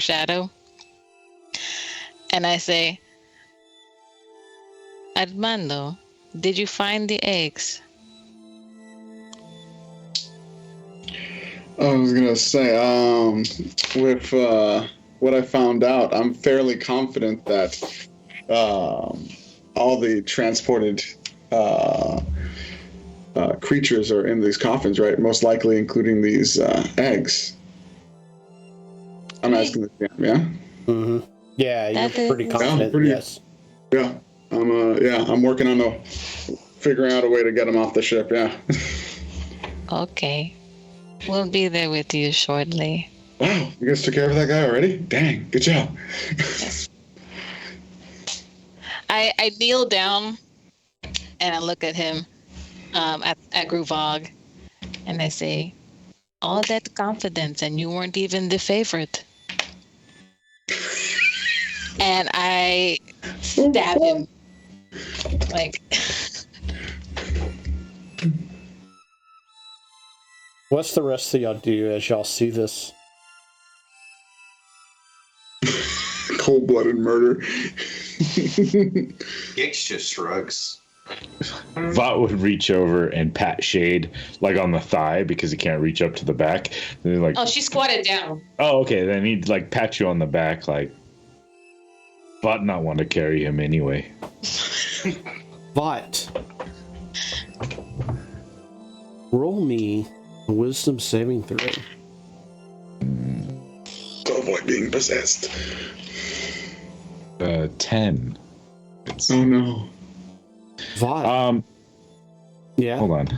shadow. And I say, Armando, did you find the eggs? I was gonna say, with what I found out, I'm fairly confident that all the transported creatures are in these coffins, right? Most likely, including these eggs. I'm asking the GM, yeah. Mm-hmm. Yeah, That you're pretty is- confident. pretty- Yes. Yeah, I'm working on figuring out a way to get them off the ship. Yeah. Okay. We'll be there with you shortly. Wow, you guys took care of that guy already? Dang, good job. I kneel down and I look at him, at Gruvog, and I say, all that confidence and you weren't even the favorite. And I stab him. Like, What's the rest of y'all do as y'all see this? Cold-blooded murder. Gix just shrugs. Vought would reach over and pat Shade like on the thigh because he can't reach up to the back. And then, like, oh, she squatted down. oh, okay. Then he'd like pat you on the back, like, but not want to carry him anyway. But roll me a wisdom saving throw. To avoid being possessed. 10. Oh no. Vought. Yeah. Hold on.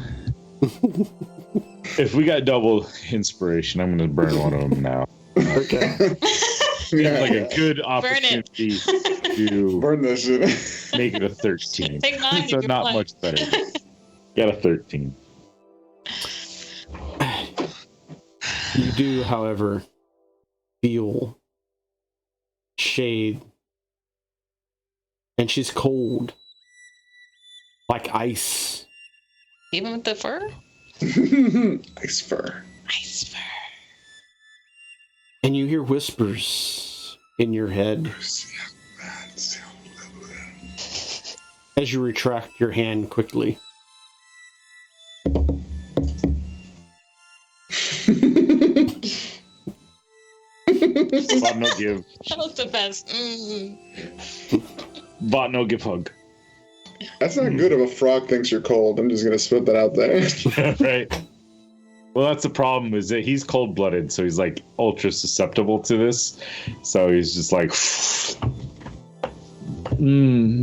If we got double inspiration, I'm gonna burn one of them now. Okay. Yeah. Like a good opportunity to Burn this shit. make it a 13. Take mine, So you're not fine. much better. Got a 13. You do, however, feel Shade, and she's cold, like ice. Even with the fur? Ice fur. Ice fur. And you hear whispers in your head as you retract your hand quickly. Bot no give. That was the best. Bot no give hug. That's not good if a frog thinks you're cold. I'm just gonna spit that out there. Right. Well, that's the problem, is that he's cold-blooded, so he's like ultra susceptible to this. So he's just like,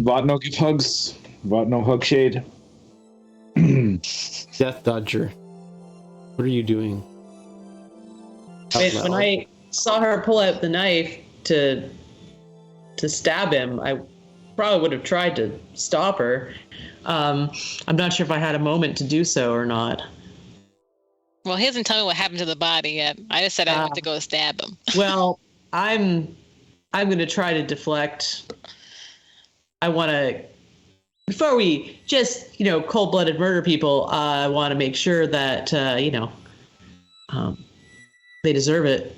Bot no give hugs. Bot no hug Shade. Death Dodger, what are you doing? Out When loud. I saw her pull out the knife to stab him, I probably would have tried to stop her. I'm not sure if I had a moment to do so or not. Well, he hasn't told me what happened to the body yet. I just said I went to go stab him. Well, I'm going to try to deflect. I want to, before we just, cold-blooded murder people, I want to make sure that, they deserve it.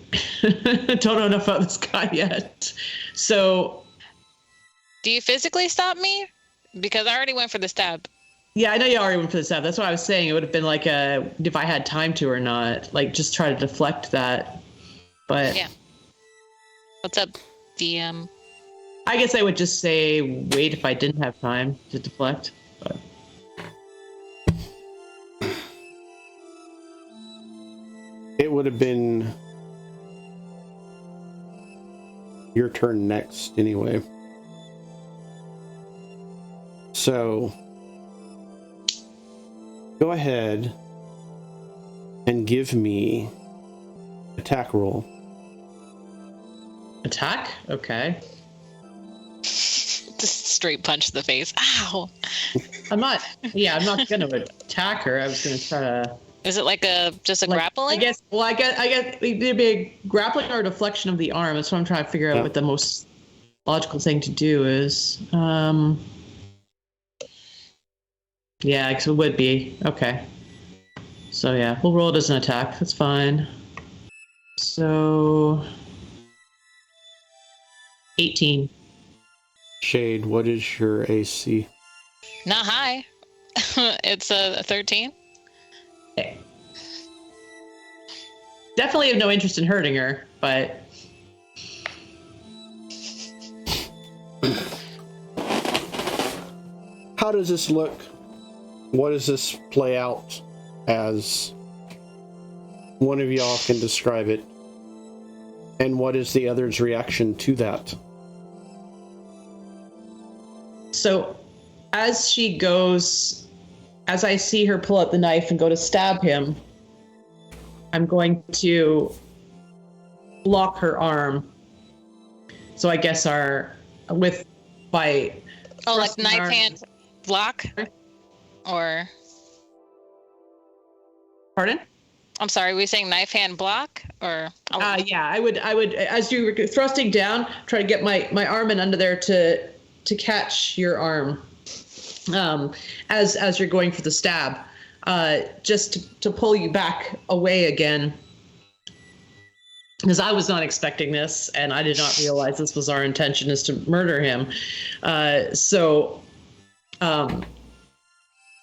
Don't know enough about this guy yet. So, Do you physically stop me? Because I already went for the stab. yeah, I know you already went for the stab. That's what I was saying. It would have been like if I had time to or not, like just try to deflect that. But Yeah. What's up, DM? I guess I would just say wait if I didn't have time to deflect. But It would have been your turn next, anyway. So, go ahead and give me attack roll. attack? Okay. Just straight punch to the face. Ow! I'm not gonna attack her. I was gonna try to. Is it like just a grappling? I guess it'd be a grappling or a deflection of the arm. That's what I'm trying to figure out. Yeah. What the most logical thing to do is. Yeah, it would be. Okay. So yeah, we'll roll it as an attack. That's fine. So 18. Shade, what is your AC? Not high. It's a 13. Okay. Definitely have no interest in hurting her, but How does this look? What does this play out as? One of y'all can describe it. And what is the other's reaction to that? so as I see her pull out the knife and go to stab him, I'm going to block her arm. So I guess like knife hand block? Or, pardon? I'm sorry, were you saying knife hand block? Or Yeah, I would as you were thrusting down, try to get my arm in under there to catch your arm. As you're going for the stab, just to pull you back away again, because I was not expecting this, and I did not realize this was our intention, is to murder him.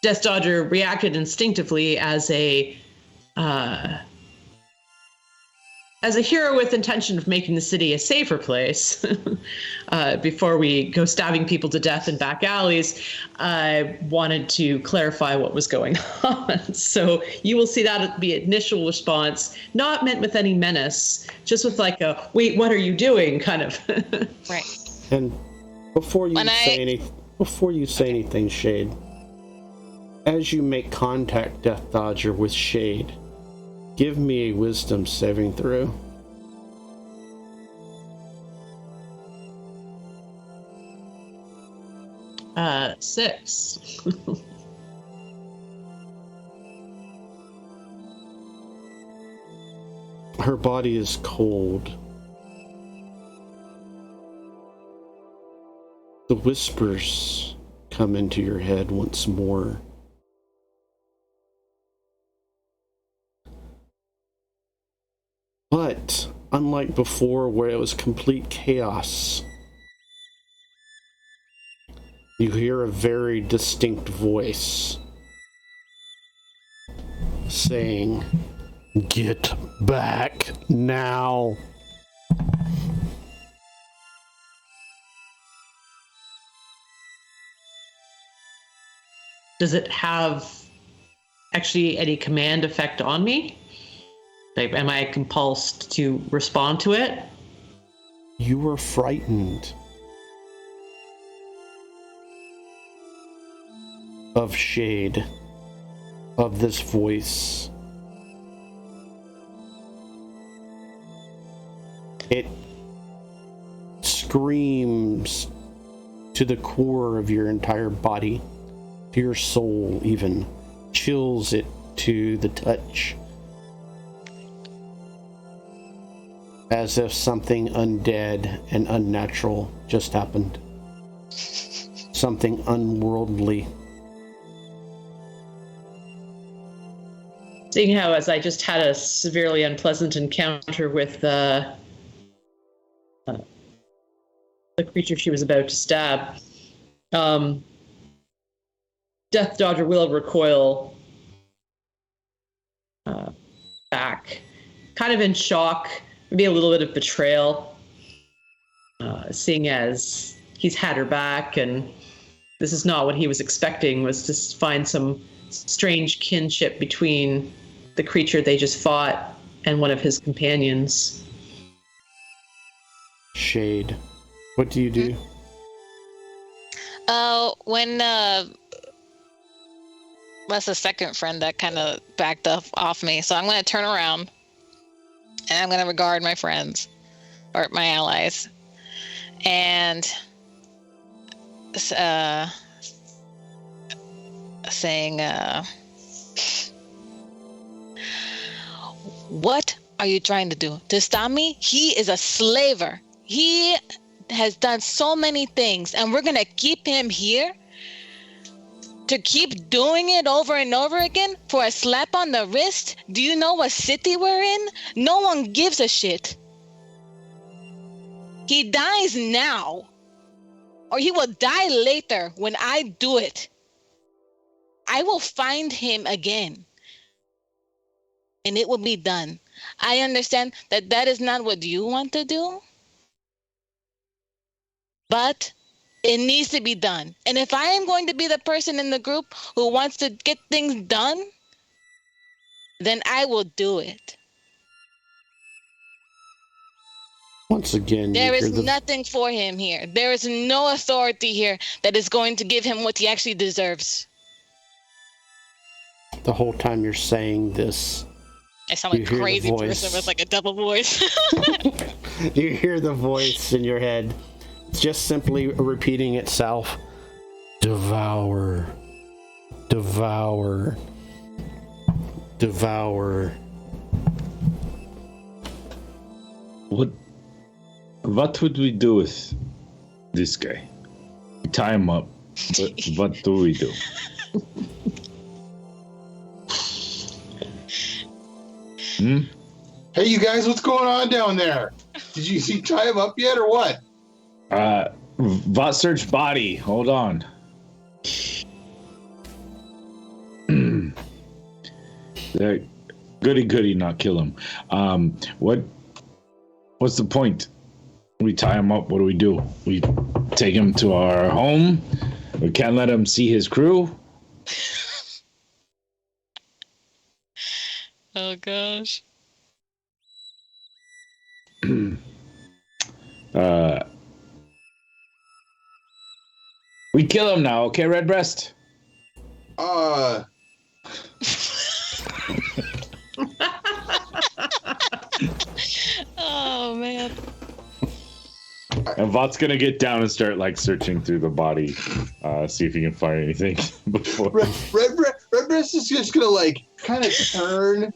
Death Dodger reacted instinctively as a hero with intention of making the city a safer place. Before we go stabbing people to death in back alleys, I wanted to clarify what was going on. So you will see that the initial response, not meant with any menace, just with like a, wait, what are you doing? Kind of. right. And before you say anything, Shade, as you make contact, Death Dodger, with Shade, give me a wisdom saving throw. Uh, 6. Her body is cold. The whispers come into your head once more. But, unlike before where it was complete chaos, you hear a very distinct voice saying, "Get back now." Does it have actually any command effect on me? Like, am I compulsed to respond to it? You were frightened of Shade, of this voice. It screams to the core of your entire body, to your soul even, chills it to the touch, as if something undead and unnatural just happened. Something unworldly. Seeing how, as I just had a severely unpleasant encounter with the creature she was about to stab, Death Dodger will recoil back, kind of in shock, maybe a little bit of betrayal, seeing as he's had her back, and this is not what he was expecting, was to find some strange kinship between the creature they just fought and one of his companions. Shade, what do you do? When that's the second friend that kind of backed up off me, so I'm going to turn around and I'm going to regard my friends or my allies and saying, "What are you trying to do? To stop me? He is a slaver. He has done so many things, and we're going to keep him here? to keep doing it over and over again for a slap on the wrist? Do you know what city we're in? No one gives a shit. He dies now, or he will die later when I do it. I will find him again, and it will be done. I understand that that is not what you want to do, but it needs to be done. And if I am going to be the person in the group who wants to get things done, then I will do it. Once again, There is nothing for him here. There is no authority here that is going to give him what he actually deserves. the whole time you're saying this. I sound like a crazy person with like a double voice. You hear the voice in your head. It's just simply repeating itself. Devour. Devour. Devour. What would we do with this guy? We tie him up. What do we do? Hey, you guys, what's going on down there? Did you see tie him up yet or what? Bot search body. Hold on. Goody, not kill him. What's the point? We tie him up. What do? We take him to our home. We can't let him see his crew. Oh gosh. We kill him now, okay, Redbreast? Oh man. And Vot's gonna get down and start like searching through the body, see if he can find anything before. Redbreast is just gonna like kind of turn,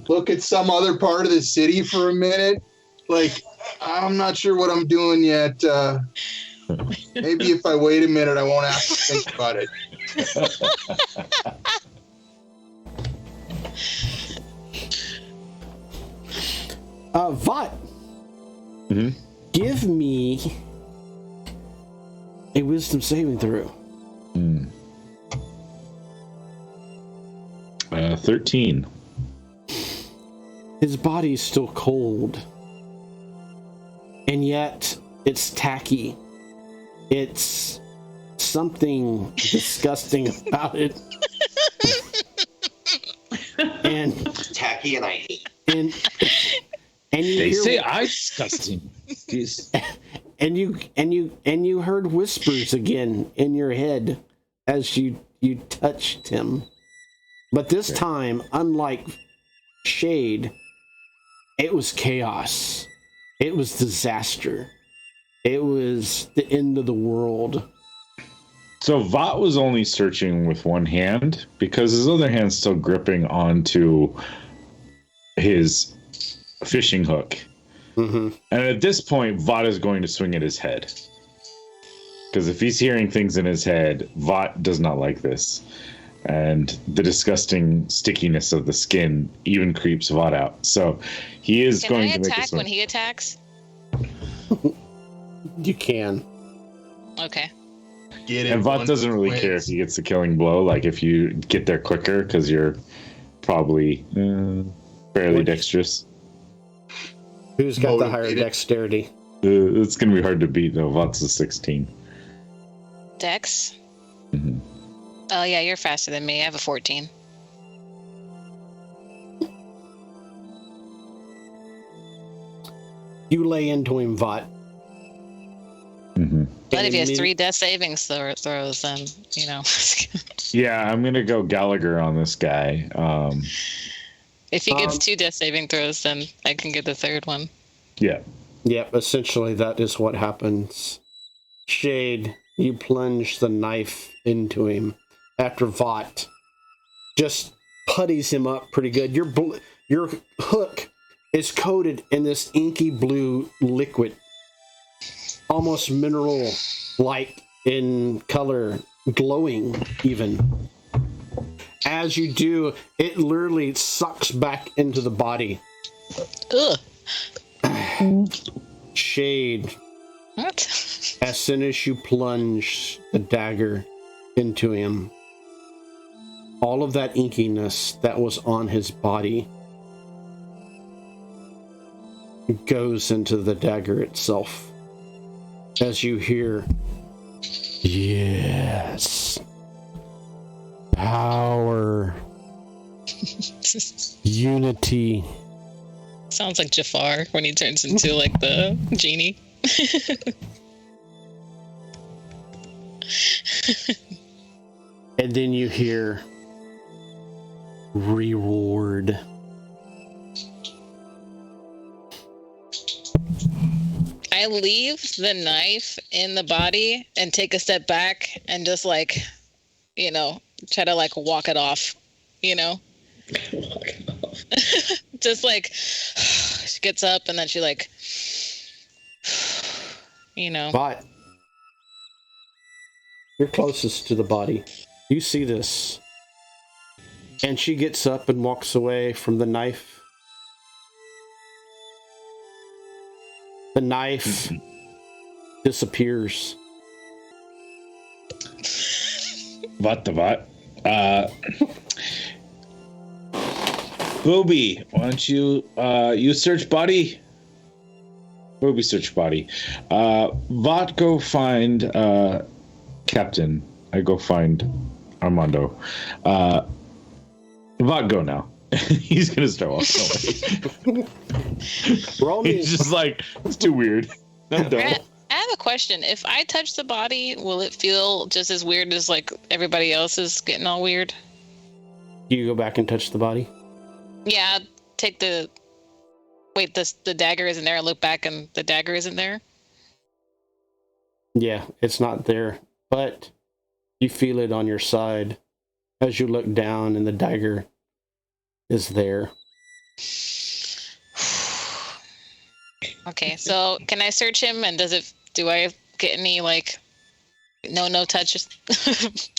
look at some other part of the city for a minute. Like, I'm not sure what I'm doing yet. Maybe if I wait a minute, I won't have to think about it. Vot. Mm-hmm. Give me a wisdom saving throw. 13. His body is still cold. And yet, it's tacky. It's something disgusting about it. And tacky, and I hate. And you They hear, say I disgusting. and you heard whispers again in your head as you touched him. But this time, unlike Shade, it was chaos. It was disaster. It was the end of the world. So Vot was only searching with one hand because his other hand's still gripping onto his fishing hook. Mm-hmm. And at this point, Vot is going to swing at his head. Because if he's hearing things in his head, Vot does not like this. And the disgusting stickiness of the skin even creeps Vot out. So he is going to make a swing. Can I attack when he attacks? You can. Okay. And Vot doesn't really care if he gets the killing blow. Like if you get there quicker, because you're probably fairly dexterous. Who's got the higher dexterity? It's going to be hard to beat, though. Vot's a 16. Dex? Mm-hmm. Oh, yeah, you're faster than me. I have a 14. You lay into him, Vot. Mm-hmm. But if he has 3 death savings throws, then, you know. Yeah, I'm going to go Gallagher on this guy. If he gets 2 death saving throws, then I can get the 3rd one. Yeah. Yep, essentially that is what happens. Shade, you plunge the knife into him after Vot just putties him up pretty good. Your hook is coated in this inky blue liquid, almost mineral-like in color, glowing even. As you do, it literally sucks back into the body. Ugh. Shade. What? As soon as you plunge the dagger into him, all of that inkiness that was on his body goes into the dagger itself. As you hear, yes, power, unity. Sounds like Jafar when he turns into like the genie. And then you hear reward. I leave the knife in the body and take a step back and just like, try to like walk it off, just like she gets up and then she like, But you're closest to the body. You see this. And she gets up and walks away from the knife. The knife disappears. What the what? Booby, why don't you search body? Booby search body. Vot go find Captain. I go find Armando. Vot go now. He's gonna start walking away. He's just like, it's too weird. I'm done. I have a question. If I touch the body, will it feel just as weird as like everybody else is getting all weird? You go back and touch the body? Yeah, take the... Wait, the dagger isn't there. I look back and the dagger isn't there? Yeah, it's not there. But you feel it on your side as you look down and the dagger is there. Okay, so can I search him and do I get any like no touch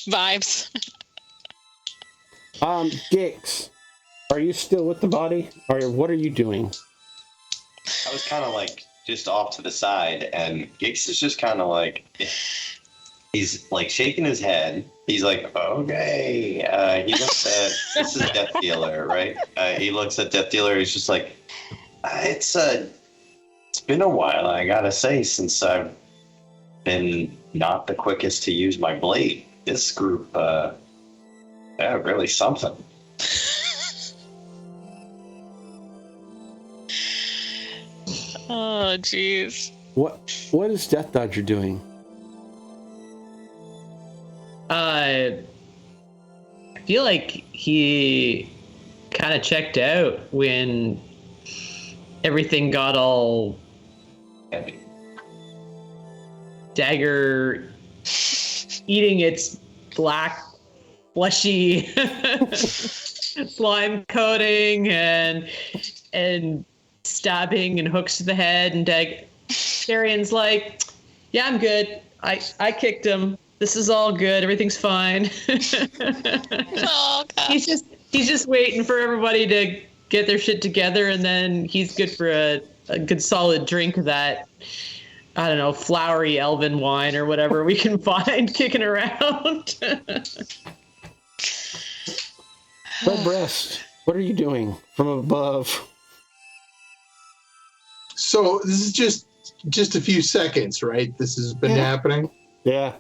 vibes? Gix, are you still with the body? Or what are you doing? I was kind of like just off to the side, and Gix is just kind of like, he's like shaking his head. He's like, okay. He looks at, this is Death Dealer, right? He looks at Death Dealer. He's just like, it's been a while, I gotta say, since I've been not the quickest to use my blade. This group, really something. Oh, jeez. What is Death Dodger doing? I feel like he kind of checked out when everything got all dagger eating its black fleshy slime coating and stabbing and hooks to the head, and Darion's like, yeah, I'm good. I kicked him. This is all good. Everything's fine. Oh, God. He's just waiting for everybody to get their shit together, and then he's good for a good solid drink of that, I don't know, flowery elven wine or whatever we can find kicking around. Redbreast, what are you doing from above? So this is just a few seconds, right? This has been happening. Yeah.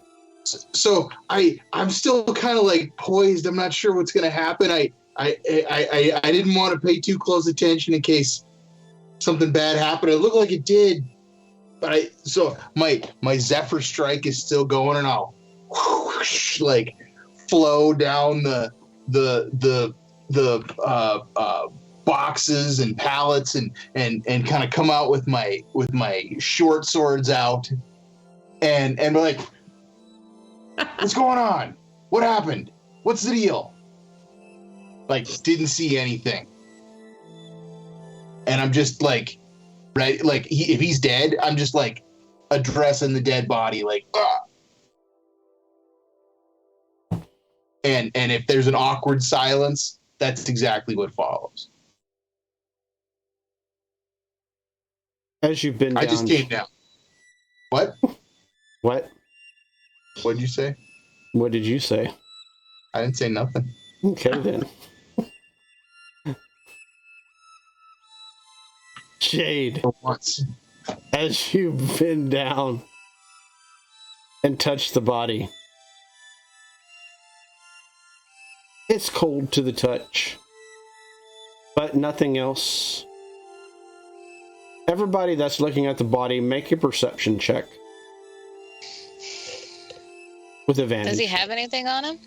So I'm still kind of like poised. I'm not sure what's going to happen. I didn't want to pay too close attention in case something bad happened. It looked like it did, but so my Zephyr Strike is still going, and I'll whoosh, like flow down the boxes and pallets and kind of come out with my short swords out and be like, what's going on? What happened? What's the deal? Like, didn't see anything. And I'm just like, right, like if he's dead, I'm just like addressing the dead body, like, ah. And if there's an awkward silence, that's exactly what follows. As you've been down... I just came down. What? What? What did you say? What did you say? I didn't say nothing. Okay, then. Shade, For once. as you bend down and touch the body, it's cold to the touch, but nothing else. Everybody that's looking at the body, make a perception check. With advantage. Does he have anything on him?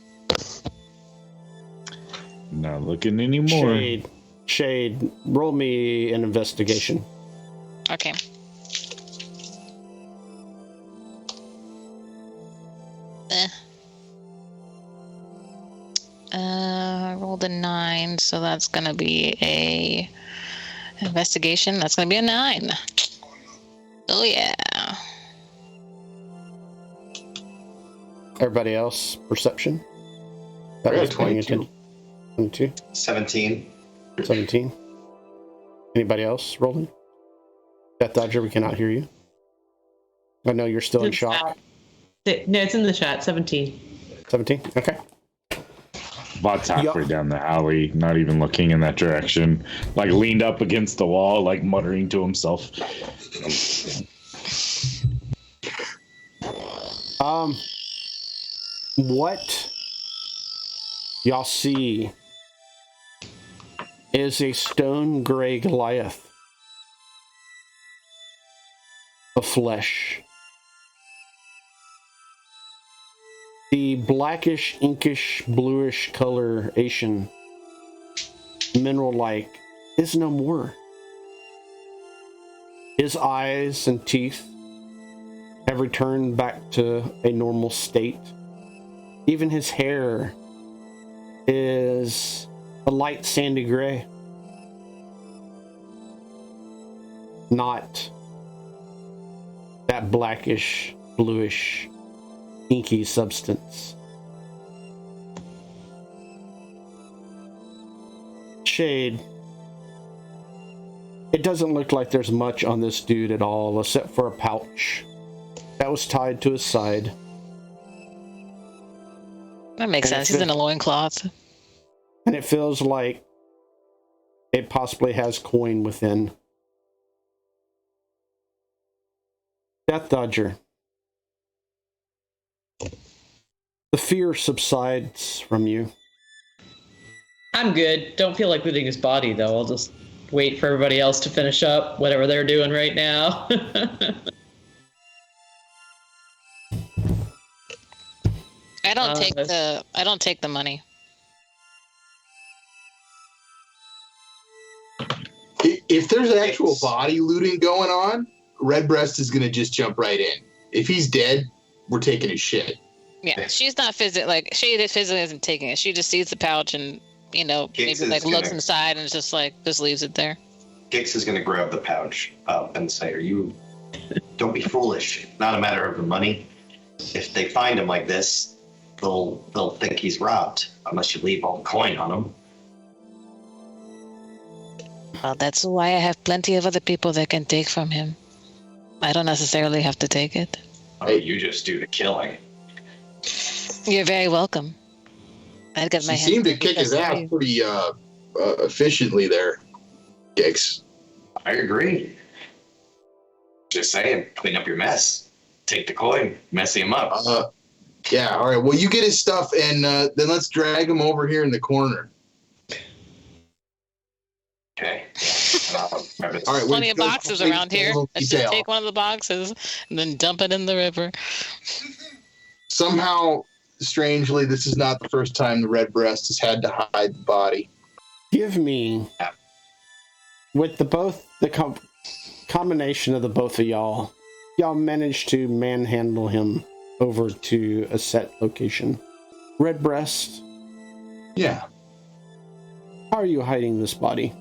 Not looking anymore. Shade, roll me an investigation. Okay. I rolled a 9, so that's gonna be a investigation. That's gonna be a 9. Oh yeah. Everybody else, perception? I got was paying 22. attention. 22? 17. 17. Anybody else rolling? Death Dodger, we cannot hear you. I know you're still in shock. No, it's in the chat. 17. 17? Okay. Bot's halfway down the alley, not even looking in that direction. Like leaned up against the wall, like muttering to himself. What y'all see is a stone gray Goliath of flesh. The blackish, inkish, bluish coloration, mineral-like, is no more. His eyes and teeth have returned back to a normal state. Even his hair is a light sandy gray. Not that blackish, bluish, inky substance. Shade. It doesn't look like there's much on this dude at all, except for a pouch that was tied to his side. That makes sense. He's in a loincloth. And it feels like it possibly has coin within. Death Dodger. The fear subsides from you. I'm good. Don't feel like looting his body, though. I'll just wait for everybody else to finish up whatever they're doing right now. I don't take the money. If there's actual body looting going on, Redbreast is gonna just jump right in. If he's dead, we're taking his shit. Yeah, she's not she physically isn't taking it. She just sees the pouch and, Gix maybe is looks gonna- inside and just leaves it there. Gix is going to grab the pouch up and say, don't be foolish. Not a matter of the money. If they find him like this, they'll think he's robbed unless you leave all the coin on him. Well, that's why I have plenty of other people that can take from him. I don't necessarily have to take it. Oh, you just do the killing. You're very welcome. I'd get my He hands seemed to dirty kick his just for ass you. pretty efficiently there, Gix. I agree. Just saying, clean up your mess. Take the coin, mess him up. Yeah, all right. Well, you get his stuff, and then let's drag him over here in the corner. Okay. All right. Plenty of boxes around here. Let's just take one of the boxes and then dump it in the river. Somehow, strangely, this is not the first time the Redbreast has had to hide the body. Give me, with the combination of the both of y'all managed to manhandle him over to a set location. Redbreast, Yeah. how are you hiding this body?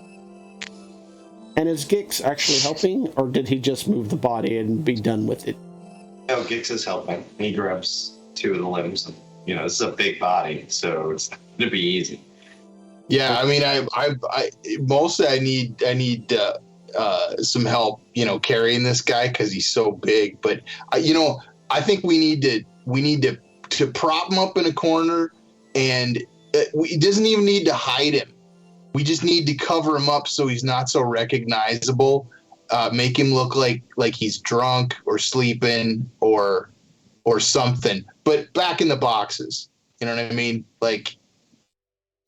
And is Gix actually helping, or did he just move the body and be done with it? No, Gix is helping. He grabs two of the limbs and This is a big body, so it's not going to be easy. Yeah, I mean, I mostly I need some help, carrying this guy because he's so big. But I think we need to prop him up in a corner, and he doesn't even need to hide him. We just need to cover him up so he's not so recognizable. Make him look like he's drunk or sleeping or something. But back in the boxes, you know what I mean? Like.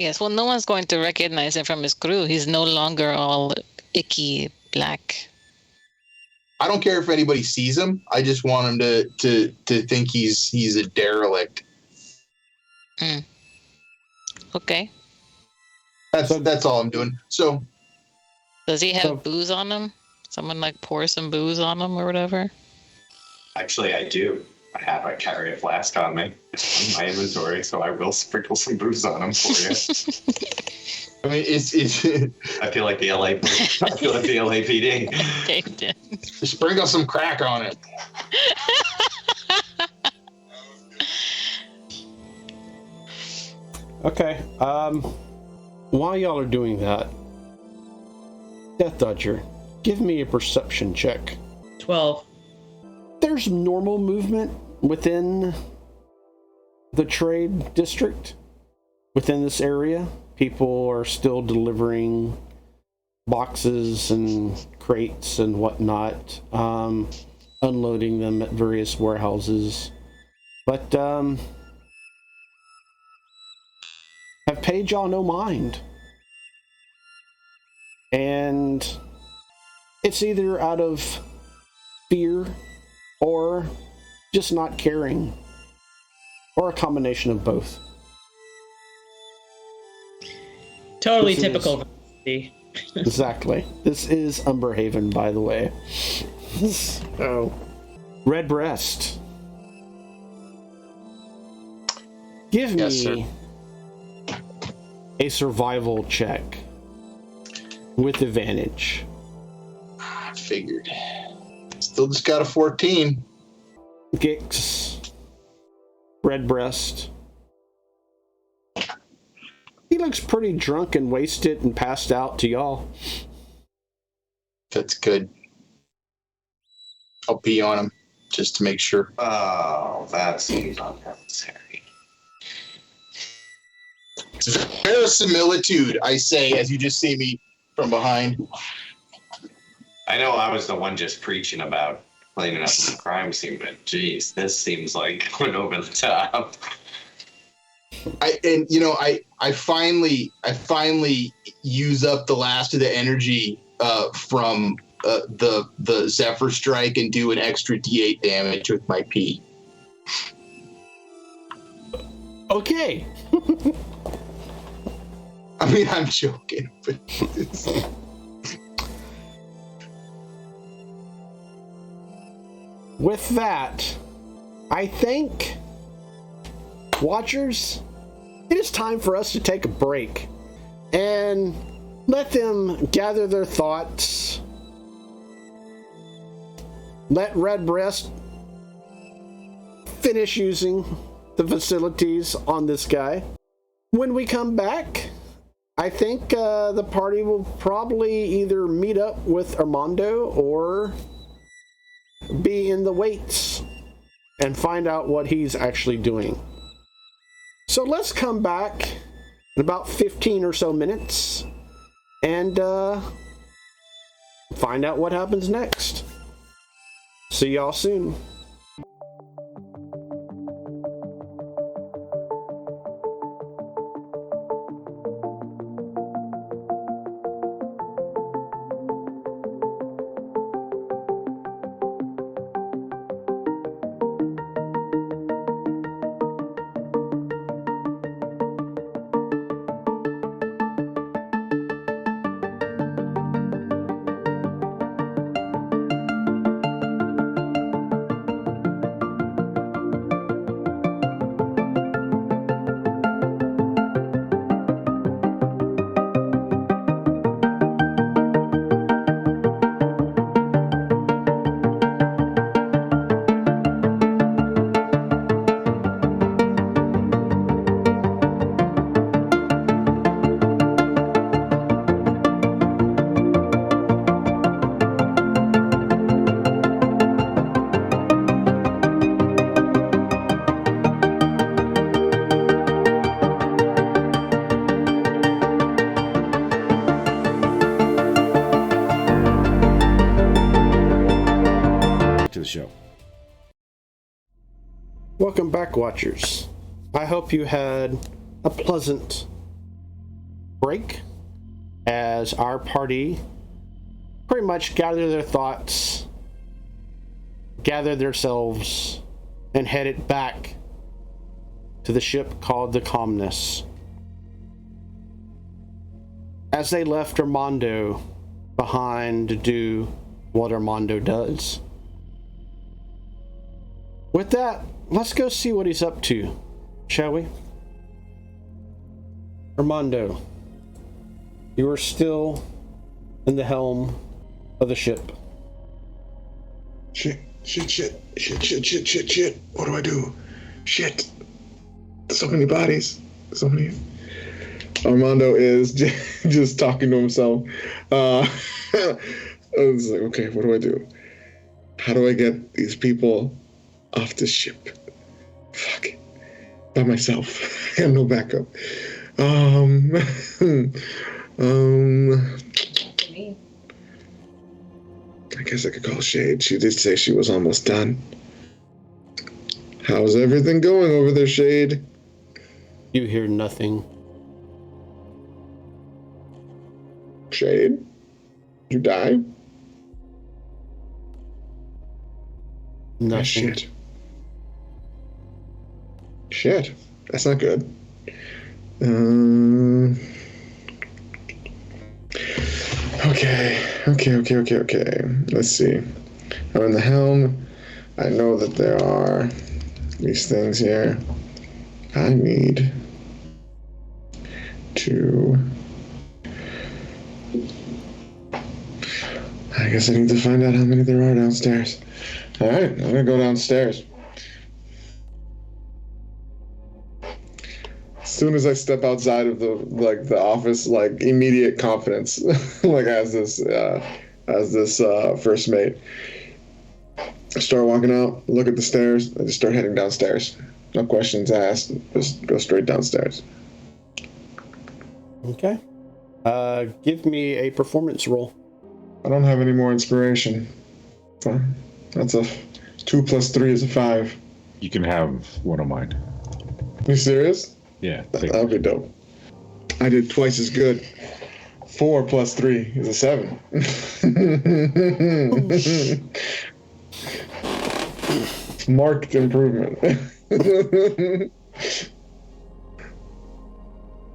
Yes, well, no one's going to recognize him from his crew. He's no longer all icky black. I don't care if anybody sees him. I just want him to think he's a derelict. Okay. That's all I'm doing. So, does he have booze on him? Someone pour some booze on him or whatever? Actually, I do. I carry a flask on me in my inventory, so I will sprinkle some booze on him for you. I mean, it's I feel like the LAPD. Okay, sprinkle some crack on it. Okay. While y'all are doing that, Death Dodger, give me a perception check. 12. There's normal movement within the trade district, within this area. People are still delivering boxes and crates and whatnot, unloading them at various warehouses. But have paid y'all no mind. And it's either out of fear or just not caring, or a combination of both. Totally typical. Exactly. This is Umberhaven, by the way. So, Redbreast. Give me a survival check with advantage. I figured. Still just got a 14. Gix. Redbreast. He looks pretty drunk and wasted and passed out to y'all. That's good. I'll pee on him just to make sure. Oh, that seems unnecessary. Verisimilitude, I say, as you just see me from behind. I know I was the one just preaching about cleaning up the crime scene, but geez, this seems like going over the top. I finally use up the last of the energy from the Zephyr Strike and do an extra D8 damage with my pee. Okay. I mean, I'm joking, but with that, I think, Watchers, it is time for us to take a break and let them gather their thoughts. Let Redbreast finish using the facilities on this guy. When we come back, I think the party will probably either meet up with Armando or be in the waits and find out what he's actually doing. So let's come back in about 15 or so minutes and find out what happens next. See y'all soon. the show. Welcome back, Watchers. I hope you had a pleasant break as our party pretty much gathered their thoughts, gathered themselves, and headed back to the ship called the Calmness. As they left Armando behind to do what Armando does. With that, let's go see what he's up to, shall we? Armando, you are still in the helm of the ship. Shit. What do I do? Shit. So many bodies. So many. Armando is just talking to himself. I was like, okay, what do I do? How do I get these people off the ship? Fuck. By myself. I have no backup. I guess I could call Shade. She did say she was almost done. How's everything going over there, Shade? You hear nothing. Shade? Did you die? Nothing. Ah, shit. Shit. That's not good. Okay. Let's see. I'm in the helm. I know that there are these things here. I need to... I guess I need to find out how many there are downstairs. All right, I'm gonna go downstairs. As soon as I step outside of the office, immediate confidence, as this first mate. I start walking out, look at the stairs, I just start heading downstairs. No questions asked, just go straight downstairs. Okay. Give me a performance roll. I don't have any more inspiration. That's a 2 + 3 is a 5. You can have one of mine. You serious? Yeah. That'd be dope. I did twice as good. 4 + 3 is a 7. Marked improvement.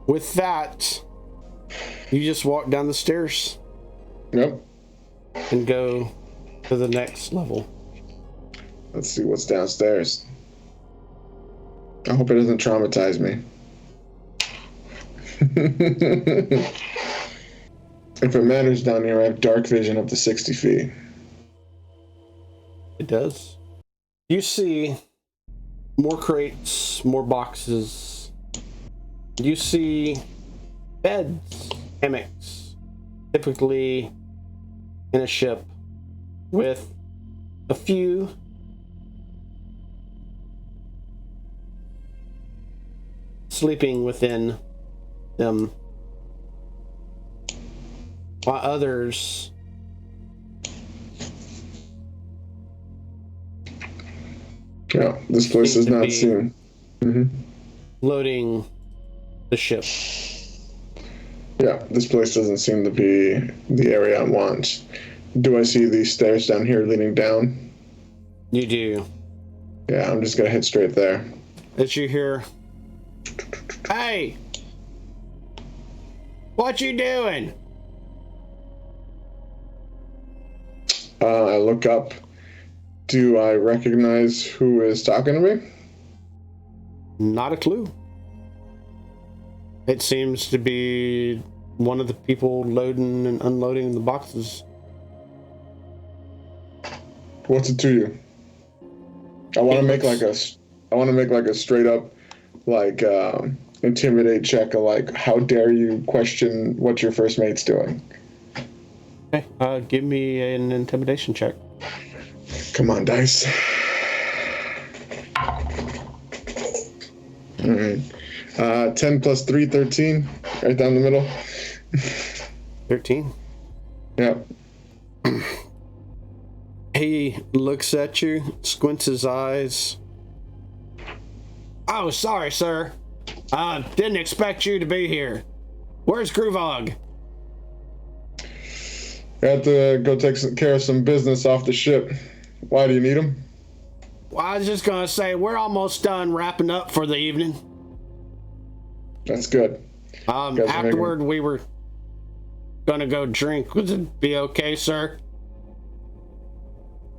With that, you just walk down the stairs. Yep. And go to the next level. Let's see what's downstairs. I hope it doesn't traumatize me. If it matters down here, I have dark vision up to 60 feet. It does. You see more crates, more boxes. You see beds, hammocks, typically in a ship, with a few sleeping within them, while others this place is not seen. Loading the ship. Yeah, this place doesn't seem to be the area I want. Do I see these stairs down here leading down? You do. Yeah, I'm just gonna head straight there. As you hear, "Hey! What you doing?" I look up. Do I recognize who is talking to me? Not a clue. It seems to be one of the people loading and unloading the boxes. What's it to you? I want to make like a straight up, intimidate check of how dare you question what your first mate's doing. Okay, give me an intimidation check. Come on, dice. All right. 10 + 3, 13. Right down the middle. 13. Yeah. He looks at you, squints his eyes. Oh, sorry, sir. Didn't expect you to be here. Where's Gruvog? I had to go take care of some business off the ship. Why do you need him? Well, I was just gonna say, we're almost done wrapping up for the evening. That's good. Afterward, we were gonna go drink. Would it be okay, sir?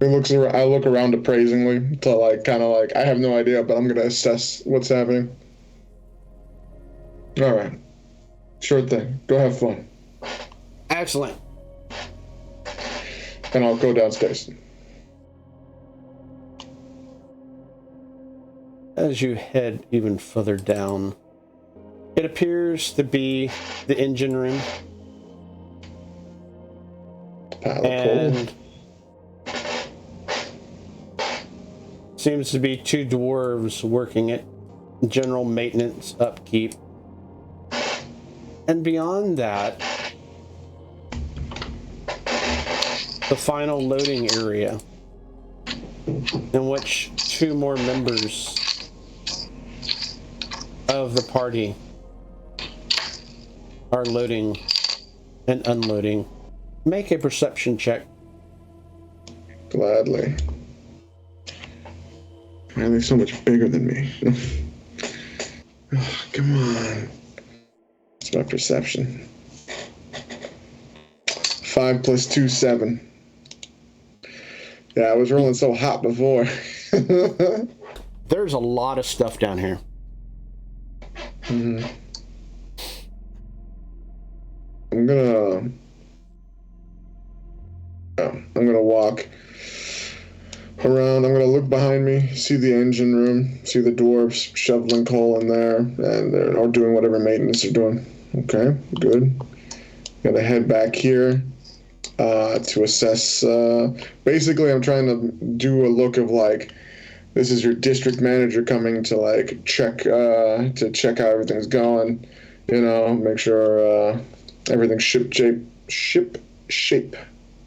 I look around appraisingly to I have no idea, but I'm gonna assess what's happening. All right, sure thing. Go have fun. Excellent. And I'll go downstairs. As you head even further down, it appears to be the engine room. And seems to be two dwarves working it. General maintenance, upkeep. And beyond that, the final loading area in which two more members of the party are loading and unloading. Make a perception check. Gladly. Man, they're so much bigger than me. Oh, come on. It's my perception. 5 + 2, 7. Yeah, I was rolling so hot before. There's a lot of stuff down here. Mm-hmm. I'm gonna walk around. I'm gonna look behind me, see the engine room, see the dwarves shoveling coal in there, and they're doing whatever maintenance they're doing. Okay, good. Gotta head back here to assess. Basically, I'm trying to do a look of this is your district manager coming to check how everything's going. Make sure everything's ship shape.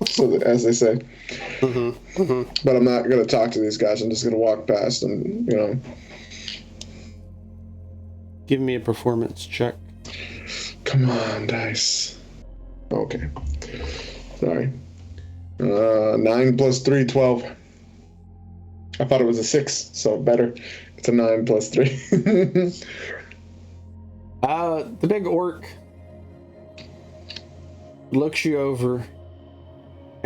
So as they say. Mm-hmm. Mm-hmm. But I'm not gonna talk to these guys. I'm just gonna walk past and Give me a performance check. Come on, dice. Okay. Sorry. 9 + 3, 12. I thought it was a 6, so better. It's a 9 + 3. The big orc looks you over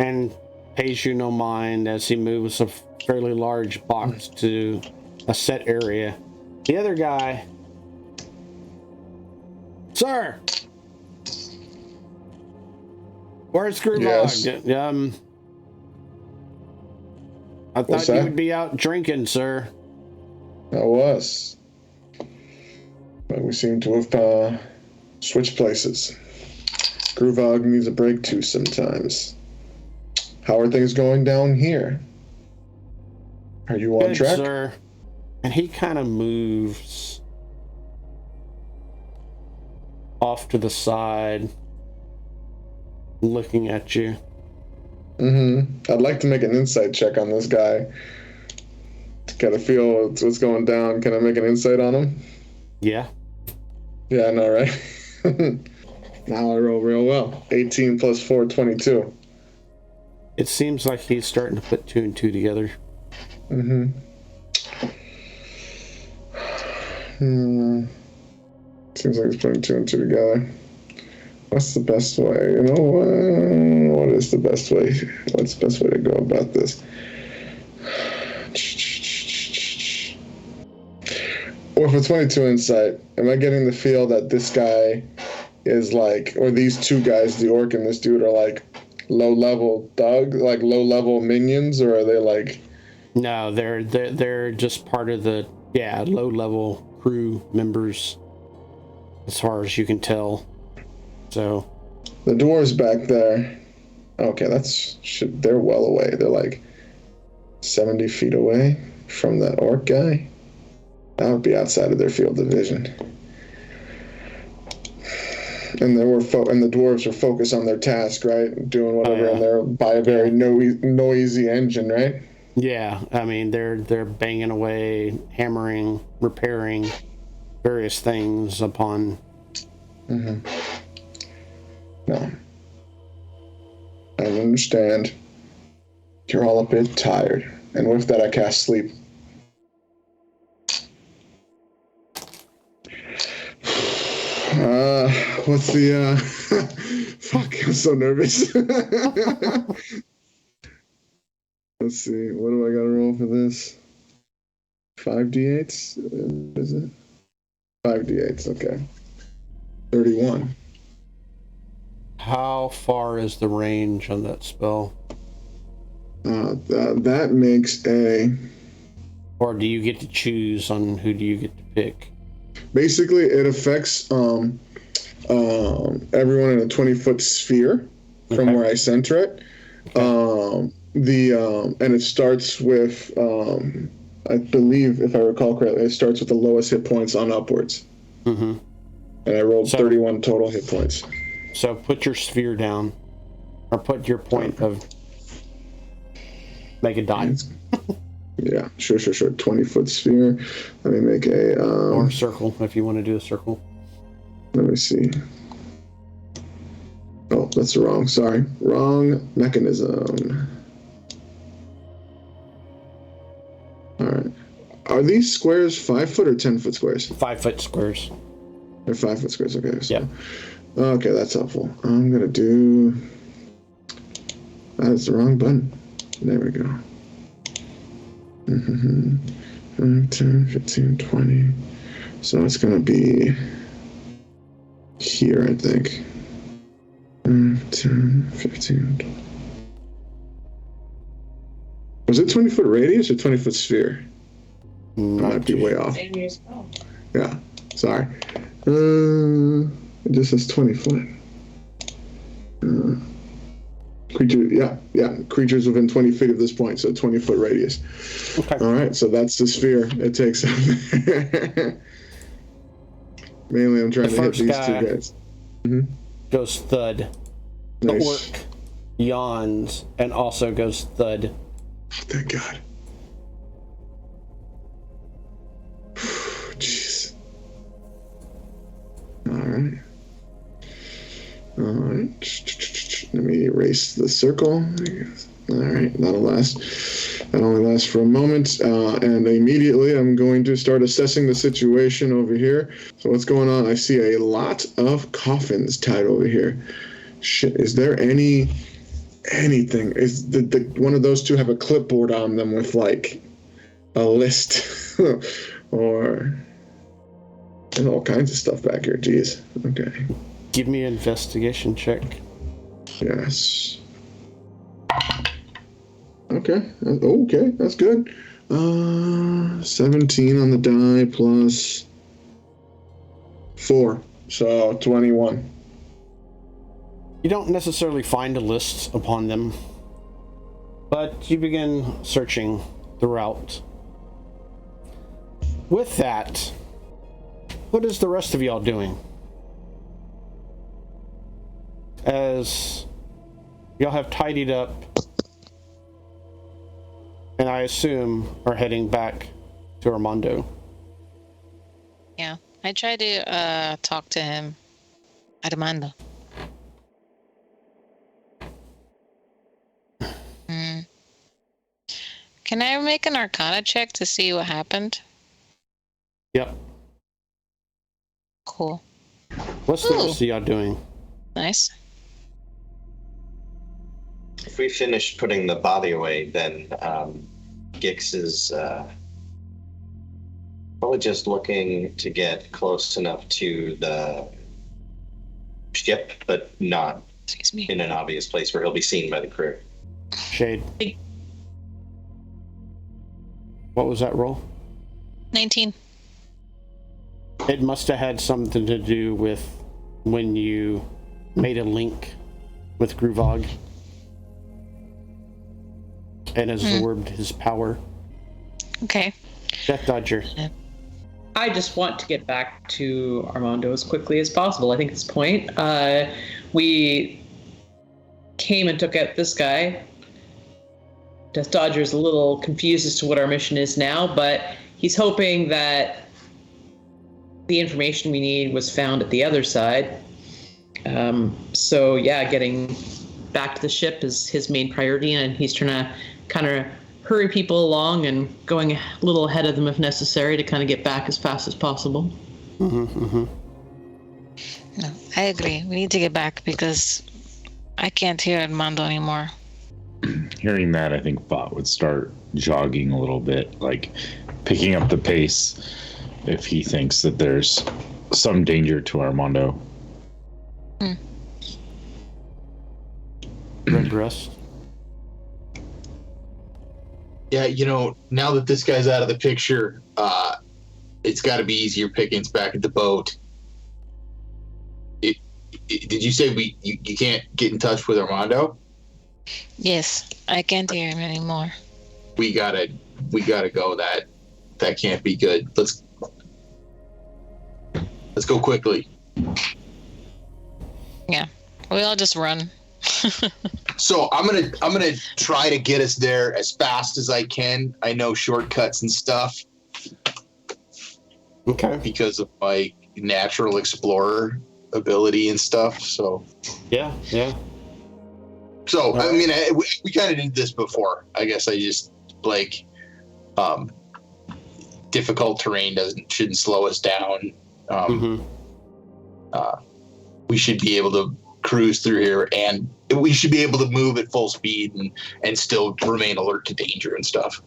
and pays you no mind as he moves a fairly large box to a set area. The other guy, sir, where's Gruvog? Yes. I thought you would be out drinking, sir. I was, but we seem to have switched places. Gruvog needs a break too sometimes. How are things going down here? Are you on Good, track? Sir. And he kind of moves off to the side, looking at you. Mm-hmm. I'd like to make an insight check on this guy. To kind of feel what's going down. Can I make an insight on him? Yeah. Yeah, I know, right? Now I roll real well. 18 + 4, 22. It seems like he's starting to put 2 and 2 together. Mm-hmm. Seems like he's putting 2 and 2 together. What's the best way? What is the best way? What's the best way to go about this? Or for 22 insight, am I getting the feel that this guy is or these two guys, the orc and this dude, are low-level thugs, low-level minions, or are they No, they're just part of the low-level crew members, as far as you can tell. So the dwarves back there. Okay, they're well away. They're 70 feet away from that orc guy. That would be outside of their field of vision. And and the dwarves are focused on their task, right? Doing whatever, yeah. and they're by a very noisy engine, right? Yeah, I mean they're banging away, hammering, repairing various things upon. Mm-hmm. No, I understand. You're all a bit tired, and with that, I cast sleep. What's the fuck, I'm so nervous. Let's see, what do I gotta roll for this? 5d8s? Is it? 5d8s, okay. 31. How far is the range on that spell? That makes a... Or do you get to choose on who do you get to pick? Basically, it affects everyone in a 20-foot sphere from where I center it. Okay. And it starts with, I believe, if I recall correctly, it starts with the lowest hit points on upwards. Mm-hmm. And I rolled 31 total hit points. So put your sphere down, or put your point of... Make a dime. Yeah, sure. 20-foot sphere. Let me make a... or circle, if you want to do a circle. Let me see. Oh, that's wrong. Sorry. Wrong mechanism. All right. Are these squares 5-foot or 10-foot squares? 5-foot squares. They're 5-foot squares. Okay. So, yeah. Okay, that's helpful. I'm gonna do. That is the wrong button. There we go. 5, 10, 15, 20. So it's gonna be here, I think. 5, 10, 15. 20. Was it 20-foot radius or 20-foot sphere? I might be way off. Yeah, sorry. It just says 20 foot. Creatures within 20 feet of this point, so 20-foot radius. Okay. All right, so that's the sphere it takes up there. Mainly, I'm trying to hit these two guys. Mm-hmm. Goes thud. Nice. The orc yawns and also goes thud. Thank God. Jeez. All right. Let me erase the circle. All right, that'll last. That only lasts for a moment, and immediately I'm going to start assessing the situation over here. So what's going on? I see a lot of coffins tied over here. Shit, is there anything? Is the one of those two have a clipboard on them with like a list or there's all kinds of stuff back here? Jeez. Okay. Give me an investigation check. Yes. Okay. Okay, that's good. 17 on the die plus 4, so 21. You don't necessarily find a list upon them, but you begin searching throughout. With that, what is the rest of y'all doing? As y'all have tidied up, and I assume are heading back to Armando. Yeah, I tried to talk to him. Armando. Can I make an Arcana check to see what happened? Yep. Cool. What's the rest of y'all doing? Nice. If we finish putting the body away, then Gix is probably just looking to get close enough to the ship, but not in an obvious place where he'll be seen by the crew. Shade. What was that roll? 19. It must have had something to do with when you made a link with Gruvog and absorbed his power. Okay. Death Dodger. I just want to get back to Armando as quickly as possible. I think at this point, we came and took out this guy. Death Dodger's a little confused as to what our mission is now, but he's hoping that the information we need was found at the other side. So yeah, getting back to the ship is his main priority, and he's trying to kind of hurry people along and going a little ahead of them if necessary to kind of get back as fast as possible. No, I agree. We need to get back because I can't hear Armando anymore. Hearing that, I think Bot would start jogging a little bit, like picking up the pace if he thinks that there's some danger to Armando. Redbreast. Yeah, now that this guy's out of the picture, it's got to be easier pickings back at the boat. Did you say you can't get in touch with Armando? Yes, I can't hear him anymore. We gotta go. That can't be good. Let's go quickly. Yeah, we all just run. So I'm gonna try to get us there as fast as I can. I know shortcuts and stuff. Okay. Because of my natural explorer ability and stuff. So. Yeah. So I mean, we kind of did this before. I guess I just difficult terrain shouldn't slow us down. We should be able to cruise through here, and we should be able to move at full speed and still remain alert to danger and stuff.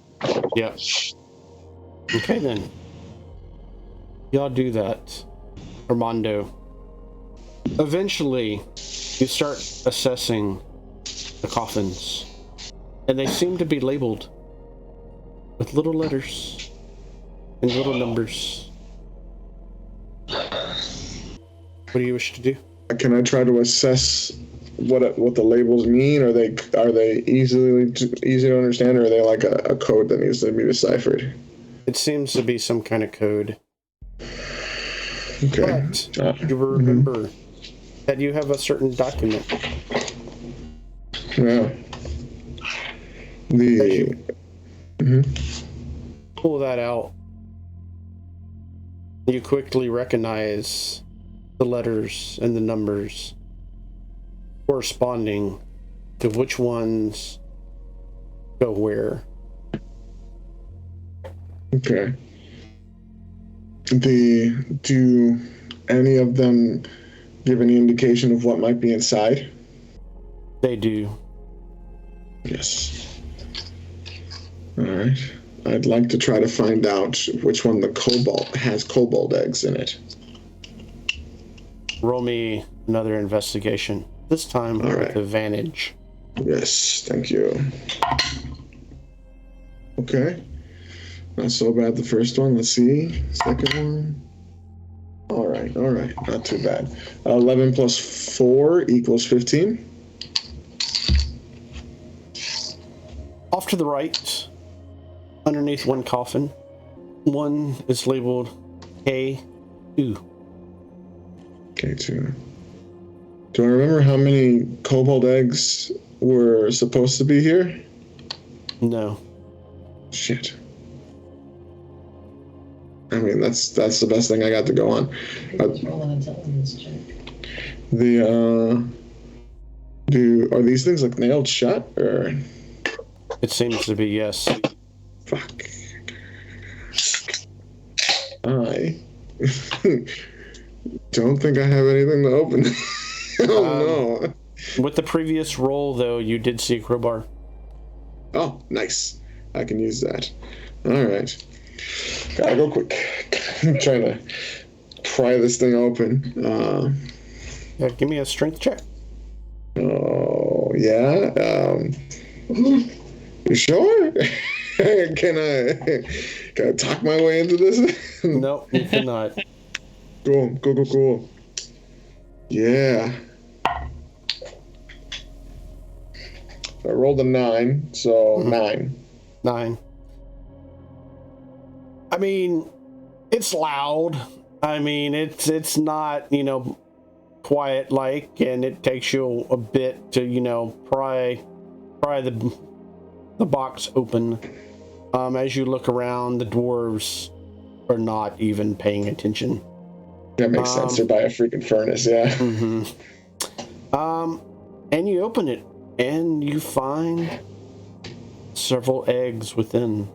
Yeah. Okay then. Y'all do that, Armando. Eventually, you start assessing the coffins, and they seem to be labeled with little letters and little numbers. What do you wish to do? Can I try to assess what the labels mean? Are they easy to understand, or are they like a code that needs to be deciphered? It seems to be some kind of code. Okay. But you remember that you have a certain document. Yeah. Pull that out. You quickly recognize the letters and the numbers corresponding to which ones go where. Okay. Do any of them give any indication of what might be inside? They do. Yes. All right. I'd like to try to find out which one has cobalt eggs in it. Roll me another investigation. This time with advantage. Yes, thank you. Okay. Not so bad the first one. Let's see. Second one. All right. Not too bad. 11 plus 4 equals 15. Off to the right, underneath one coffin, one is labeled K2. K2. Do I remember how many cobalt eggs were supposed to be here? No. Shit. I mean, that's the best thing I got to go on. Roll an intelligence check. Are these things like nailed shut, or? It seems to be yes. Fuck. I don't think I have anything to open. No. With the previous roll, though, you did see a crowbar. Oh, nice. I can use that. All right. Gotta go quick. I'm trying to pry this thing open. Yeah, give me a strength check. Oh, yeah. You sure? Can I talk my way into this? No, you cannot. Cool. Yeah. I rolled a 9, so 9. 9. I mean, It's loud. I mean, it's not, quiet like, and it takes you a bit to, pry the box open. As you look around, the dwarves are not even paying attention. That makes sense. They're by a freaking furnace, yeah. Mm-hmm. And you open it, and you find several eggs within.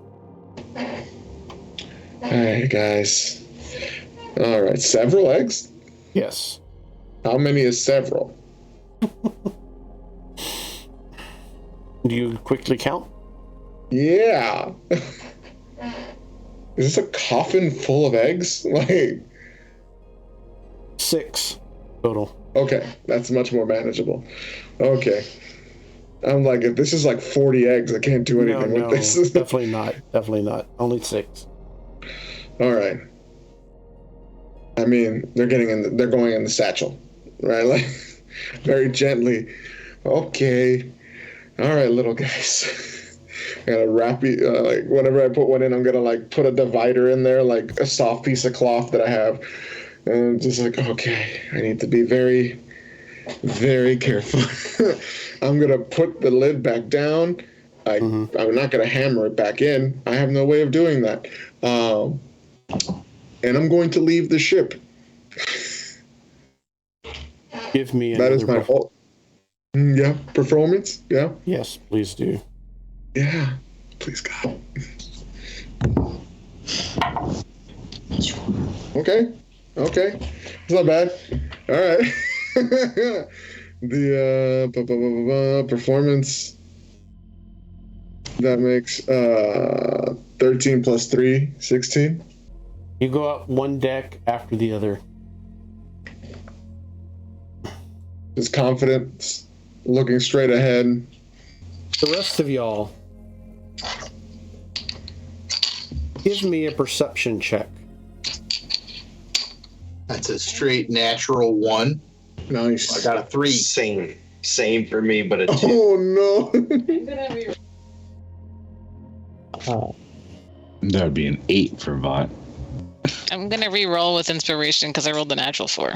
Alright, guys. Alright, several eggs? Yes. How many is several? Do you quickly count? Yeah. Is this a coffin full of eggs? Like, 6 total. okay, that's much more manageable. Okay. I'm like, if this is like 40 eggs, I can't do anything with this. Definitely not. Definitely not. Only 6. All right. I mean, they're going in the satchel, right? Like, very gently. Okay. All right, little guys. I gotta wrap it, like, whenever I put one in, I'm gonna, like, put a divider in there, like a soft piece of cloth that I have. And I'm just like, okay, I need to be very, very careful. I'm gonna put the lid back down. I'm not gonna hammer it back in. I have no way of doing that. And I'm going to leave the ship. Give me that is my whole. Yeah, performance. Yeah. Yes, please do. Yeah, please God. Okay, it's not bad. All right. The performance, that makes 13 plus 3, 16. You go up one deck after the other. Just confidence, looking straight ahead. The rest of y'all, give me a perception check. That's a straight natural 1. Nice. I got a 3. Same for me, but a 2. Oh Oh. That would be an 8 for Vought. I'm gonna re-roll with inspiration because I rolled the natural 4.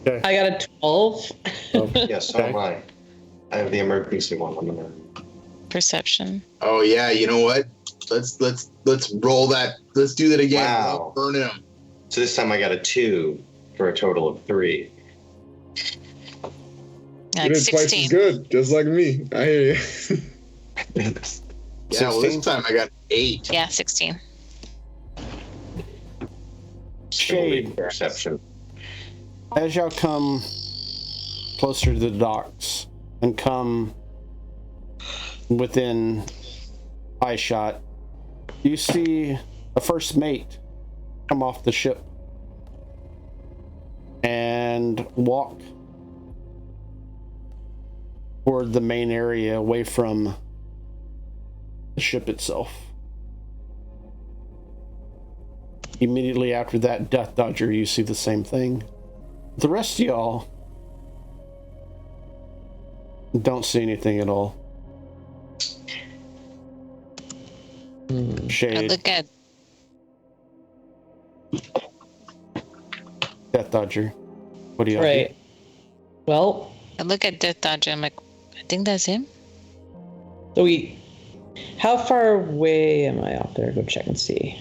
Okay. I got a 12. Yes, so am I. I have the emergency one on the map. Perception. Oh yeah, you know what? Let's roll that. Let's do that again. Wow. Burn him. So this time I got a 2 for a total of 3. You Like did twice 16. as good, just like me. I hear you. Yeah, well, this time I got 8. Yeah, 16. Shade. Perception. As y'all come closer to the docks and come within eye shot, you see a first mate come off the ship and walk toward the main area away from the ship itself. Immediately after that, Death Dodger, you see the same thing. The rest of y'all don't see anything at all. I Shade, look at Death Dodger. What do y'all Right. Well, Death Dodger. I'm like, I think that's him. so how far away am I out there? Go check and see.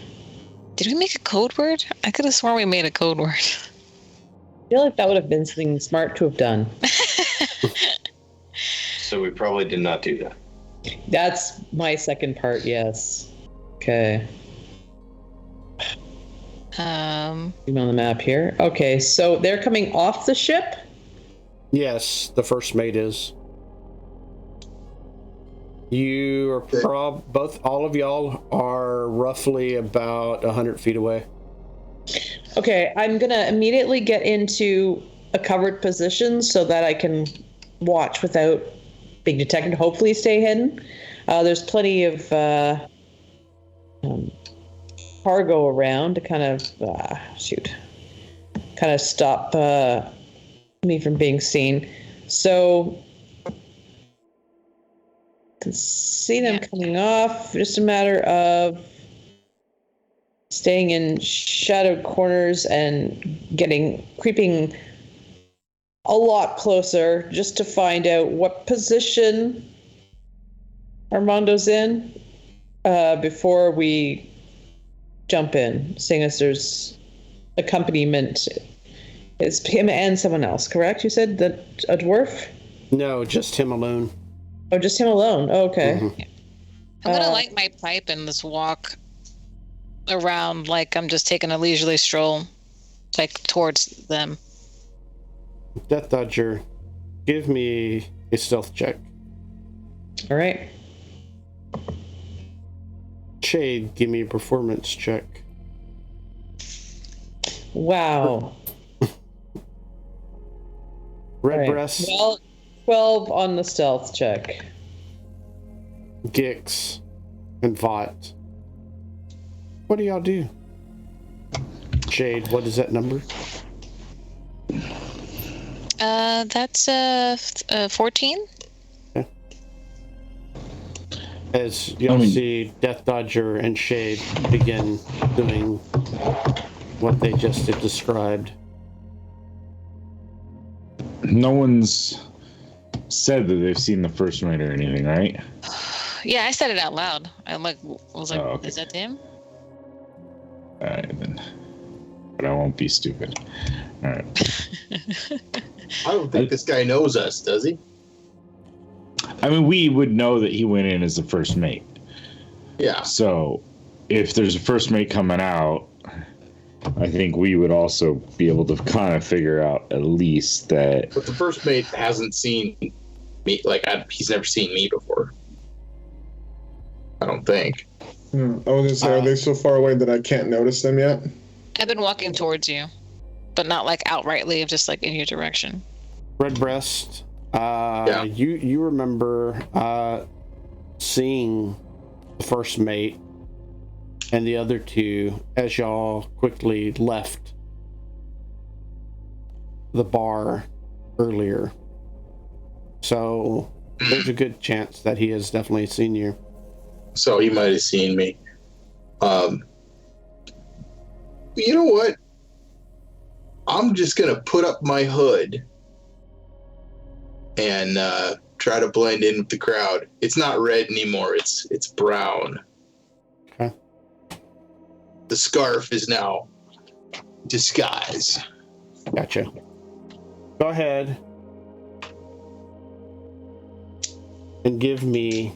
Did we make a code word? I could have sworn we made a code word. I feel like that would have been something smart to have done. So we probably did not do that. That's my second part, yes. Okay. Um, Zoom on the map here. Okay, so they're coming off the ship? Yes, the first mate is. You are all of y'all are roughly about 100 feet away. Okay, I'm gonna immediately get into a covered position so that I can watch without being detected, hopefully stay hidden. There's plenty of cargo around to kind of stop me from being seen. So can see them coming off. Just a matter of staying in shadow corners and creeping a lot closer just to find out what position Armando's in before we jump in, seeing as there's accompaniment. It's him and someone else, correct? You said that a dwarf? No, just him alone. Oh, just him alone. Oh, okay. Mm-hmm. I'm gonna light my pipe and just walk around like I'm just taking a leisurely stroll, like towards them. Death Dodger, give me a stealth check. All right. Shade, give me a performance check. Wow. Redbreast, Well, 12 on the stealth check. Gix, and Vought. What do y'all do? Shade, what is that number? That's 14. Okay. As y'all see, Death Dodger and Shade begin doing what they just described. No one's said that they've seen the first mate or anything, right? Yeah, I said it out loud. I was like, okay. Is that him? All right, then. But I won't be stupid. All right. I don't think this guy knows us, does he? I mean, we would know that he went in as the first mate. Yeah. So, if there's a first mate coming out, I think we would also be able to kind of figure out at least that. But the first mate hasn't seen me. Like, he's never seen me before. I don't think. I was gonna say, are they so far away that I can't notice them yet? I've been walking towards you, but not like outrightly, just like in your direction. Redbreast, Yeah. you remember seeing the first mate and the other two as y'all quickly left the bar earlier. So there's a good chance that he has definitely seen you. So he might have seen me. You know what? I'm just gonna put up my hood and try to blend in with the crowd. It's not red anymore. It's brown. Okay. The scarf is now disguise. Gotcha. Go ahead and give me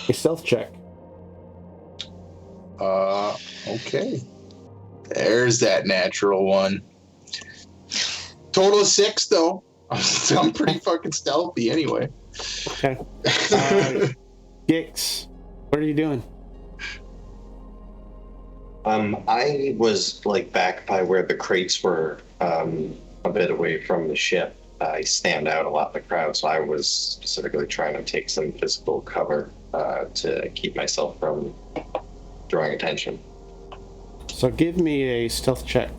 a stealth check. Okay. There's that natural one. Total of 6, though. I'm pretty fucking stealthy anyway. Okay. Gix, what are you doing? I was like back by where the crates were, a bit away from the ship. I stand out a lot in the crowd, so I was specifically trying to take some physical cover to keep myself from drawing attention. So give me a stealth check.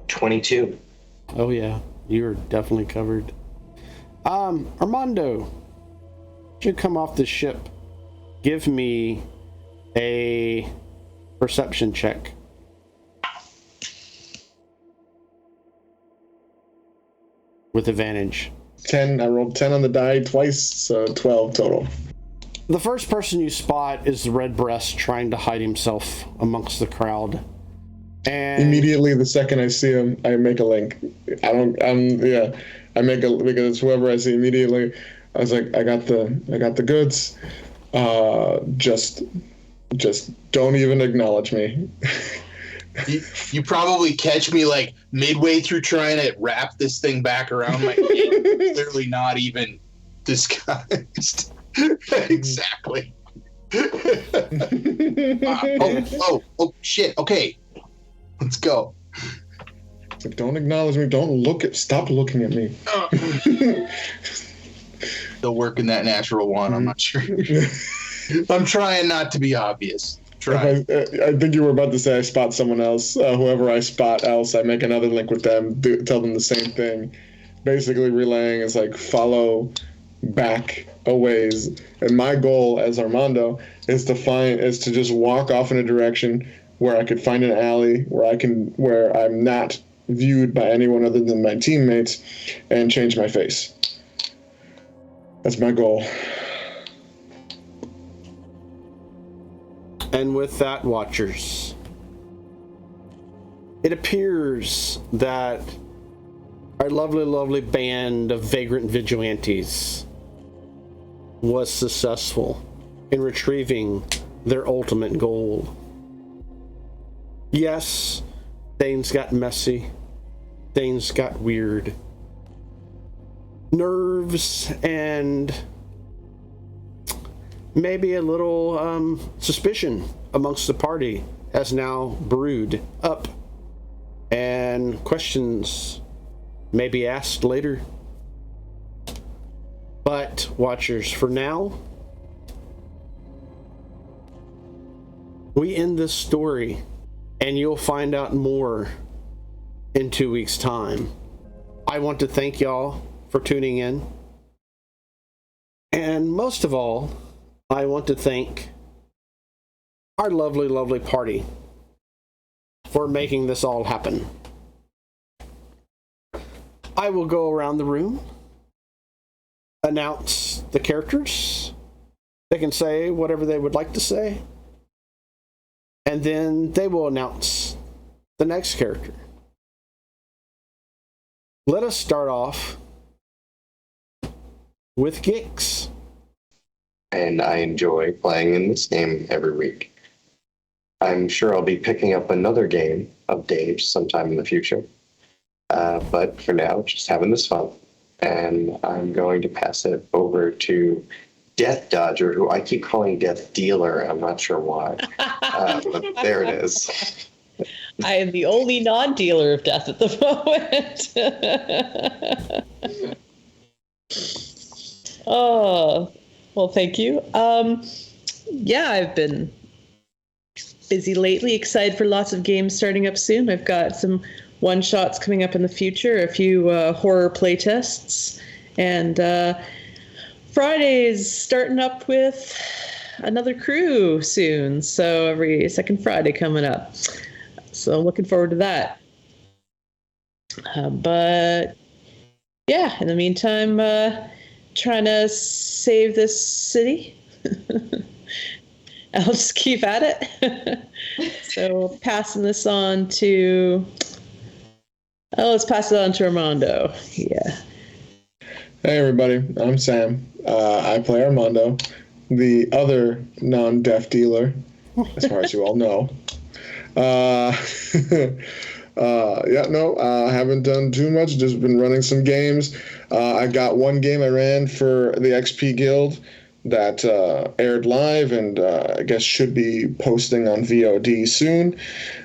22. Oh yeah, you're definitely covered. Armando, you come off the ship. Give me a perception check. With advantage. 10. I rolled 10 on the die twice, so 12 total. The first person you spot is the Redbreast trying to hide himself amongst the crowd. And Immediately, the second I see him, I make a link. I make a, because whoever I see immediately, I was like, I got the goods. Just don't even acknowledge me. You probably catch me like midway through trying to wrap this thing back around my neck. Clearly not even disguised. Exactly. Oh, shit. Okay. Let's go. Like, don't acknowledge me. Stop looking at me. Still working that natural one. I'm not sure. I'm trying not to be obvious. I think you were about to say I spot someone else. Whoever I spot else, I make another link with them, tell them the same thing. Basically relaying is like follow back a ways. And my goal as Armando is to just walk off in a direction where I could find an alley where I'm not viewed by anyone other than my teammates, and change my face. That's my goal. And with that, Watchers, it appears that our lovely, lovely band of Vagrant Vigilantes was successful in retrieving their ultimate goal. Yes, things got messy. Things got weird. Nerves and maybe a little suspicion amongst the party has now brewed up, and questions may be asked later. But, Watchers, for now, we end this story, and you'll find out more in 2 weeks' time. I want to thank y'all for tuning in. And most of all, I want to thank our lovely, lovely party for making this all happen. I will go around the room, announce the characters. They can say whatever they would like to say, and then they will announce the next character. Let us start off with Gix. And I enjoy playing in this game every week. I'm sure I'll be picking up another game of Dave's sometime in the future. But for now, just having this fun. And I'm going to pass it over to Death Dodger, who I keep calling Death Dealer. I'm not sure why. But there it is. I am the only non-dealer of death at the moment. Oh, well, thank you. Yeah, I've been busy lately, excited for lots of games starting up soon. I've got some one-shots coming up in the future, a few horror playtests, and Friday's starting up with another crew soon, so every second Friday coming up. So I'm looking forward to that. But yeah, in the meantime, trying to save this city. I'll just keep at it. So passing this on to... let's pass it on to Armando. Yeah. Hey everybody, I'm Sam. I play Armando, the other non-deaf dealer, as far as you all know. I haven't done too much, just been running some games. I got one game I ran for the XP Guild that aired live and I guess should be posting on VOD soon,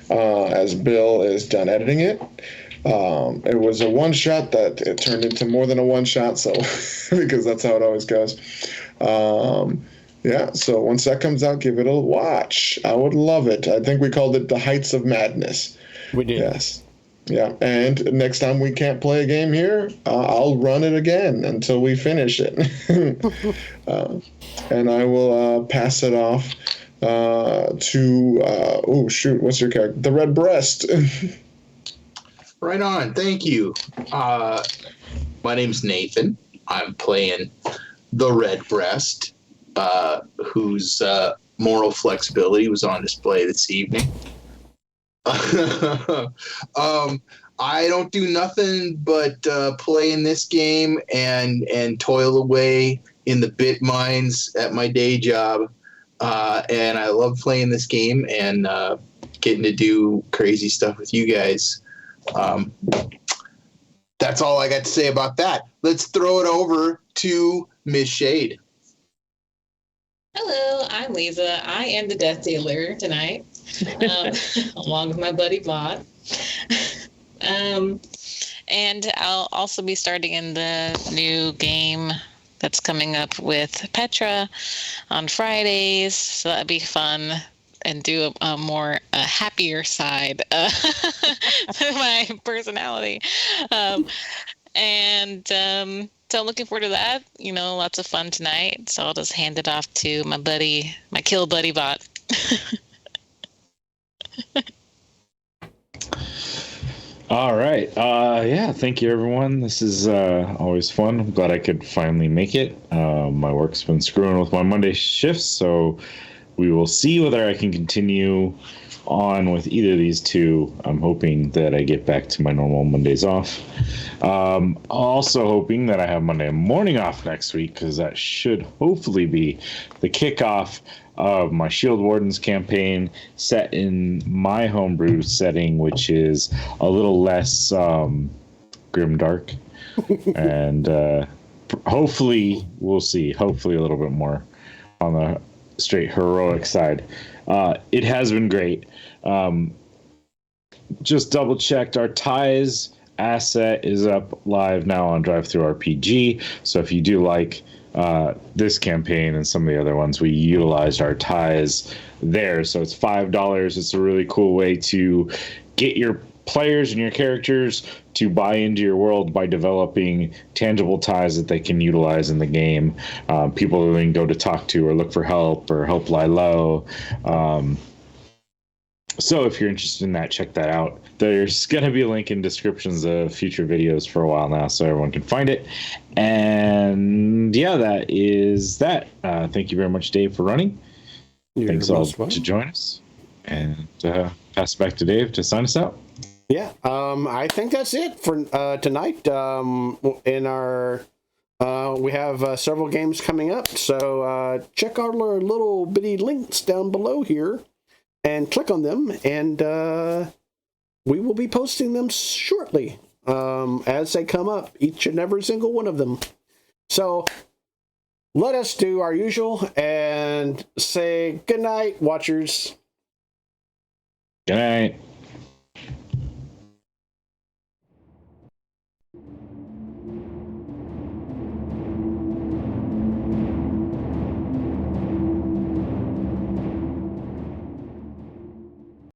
as Bill is done editing it. It was a one-shot that it turned into more than a one-shot, so because that's how it always goes. Yeah, so once that comes out, give it a watch. I would love it. I think we called it The Heights of Madness. We did. Yes. Yeah, and next time we can't play a game here, I'll run it again until we finish it. And I will pass it off to, what's your character? The Red Breast. Right on. Thank you. My name's Nathan. I'm playing the Red Breast, whose moral flexibility was on display this evening. I don't do nothing but play in this game and toil away in the bit mines at my day job. And I love playing this game and getting to do crazy stuff with you guys. That's all I got to say about that. Let's throw it over to Miss Shade. Hello, I'm Lisa. I am the Death Dealer tonight, along with my buddy Vaught. And I'll also be starting in the new game that's coming up with Petra on Fridays, so that'd be fun. And do a more happier side of my personality. So I'm looking forward to that. Lots of fun tonight. So I'll just hand it off to my buddy, my Kill buddy bot. All right. Yeah, thank you, everyone. This is always fun. I'm glad I could finally make it. My work's been screwing with my Monday shifts, so we will see whether I can continue on with either of these two. I'm hoping that I get back to my normal Mondays off. Also hoping that I have Monday morning off next week, because that should hopefully be the kickoff of my Shield Wardens campaign set in my homebrew setting, which is a little less grimdark. And hopefully, we'll see. Hopefully, a little bit more on the straight heroic side. It has been great. Just double checked, our ties asset is up live now on DriveThruRPG. So if you do like this campaign and some of the other ones, we utilized our ties there. So it's $5. It's a really cool way to get your players and your characters to buy into your world by developing tangible ties that they can utilize in the game. People that they can go to talk to or look for help or help lie low. So if you're interested in that, check that out. There's going to be a link in descriptions of future videos for a while now, so everyone can find it. And yeah, that is that. Thank you very much, Dave, for running. Thanks all to join us. And pass it back to Dave to sign us out. Yeah, I think that's it for tonight. In our we have several games coming up, so check out our little bitty links down below here and click on them, and we will be posting them shortly as they come up, each and every single one of them. So let us do our usual and say good night, watchers. Good night.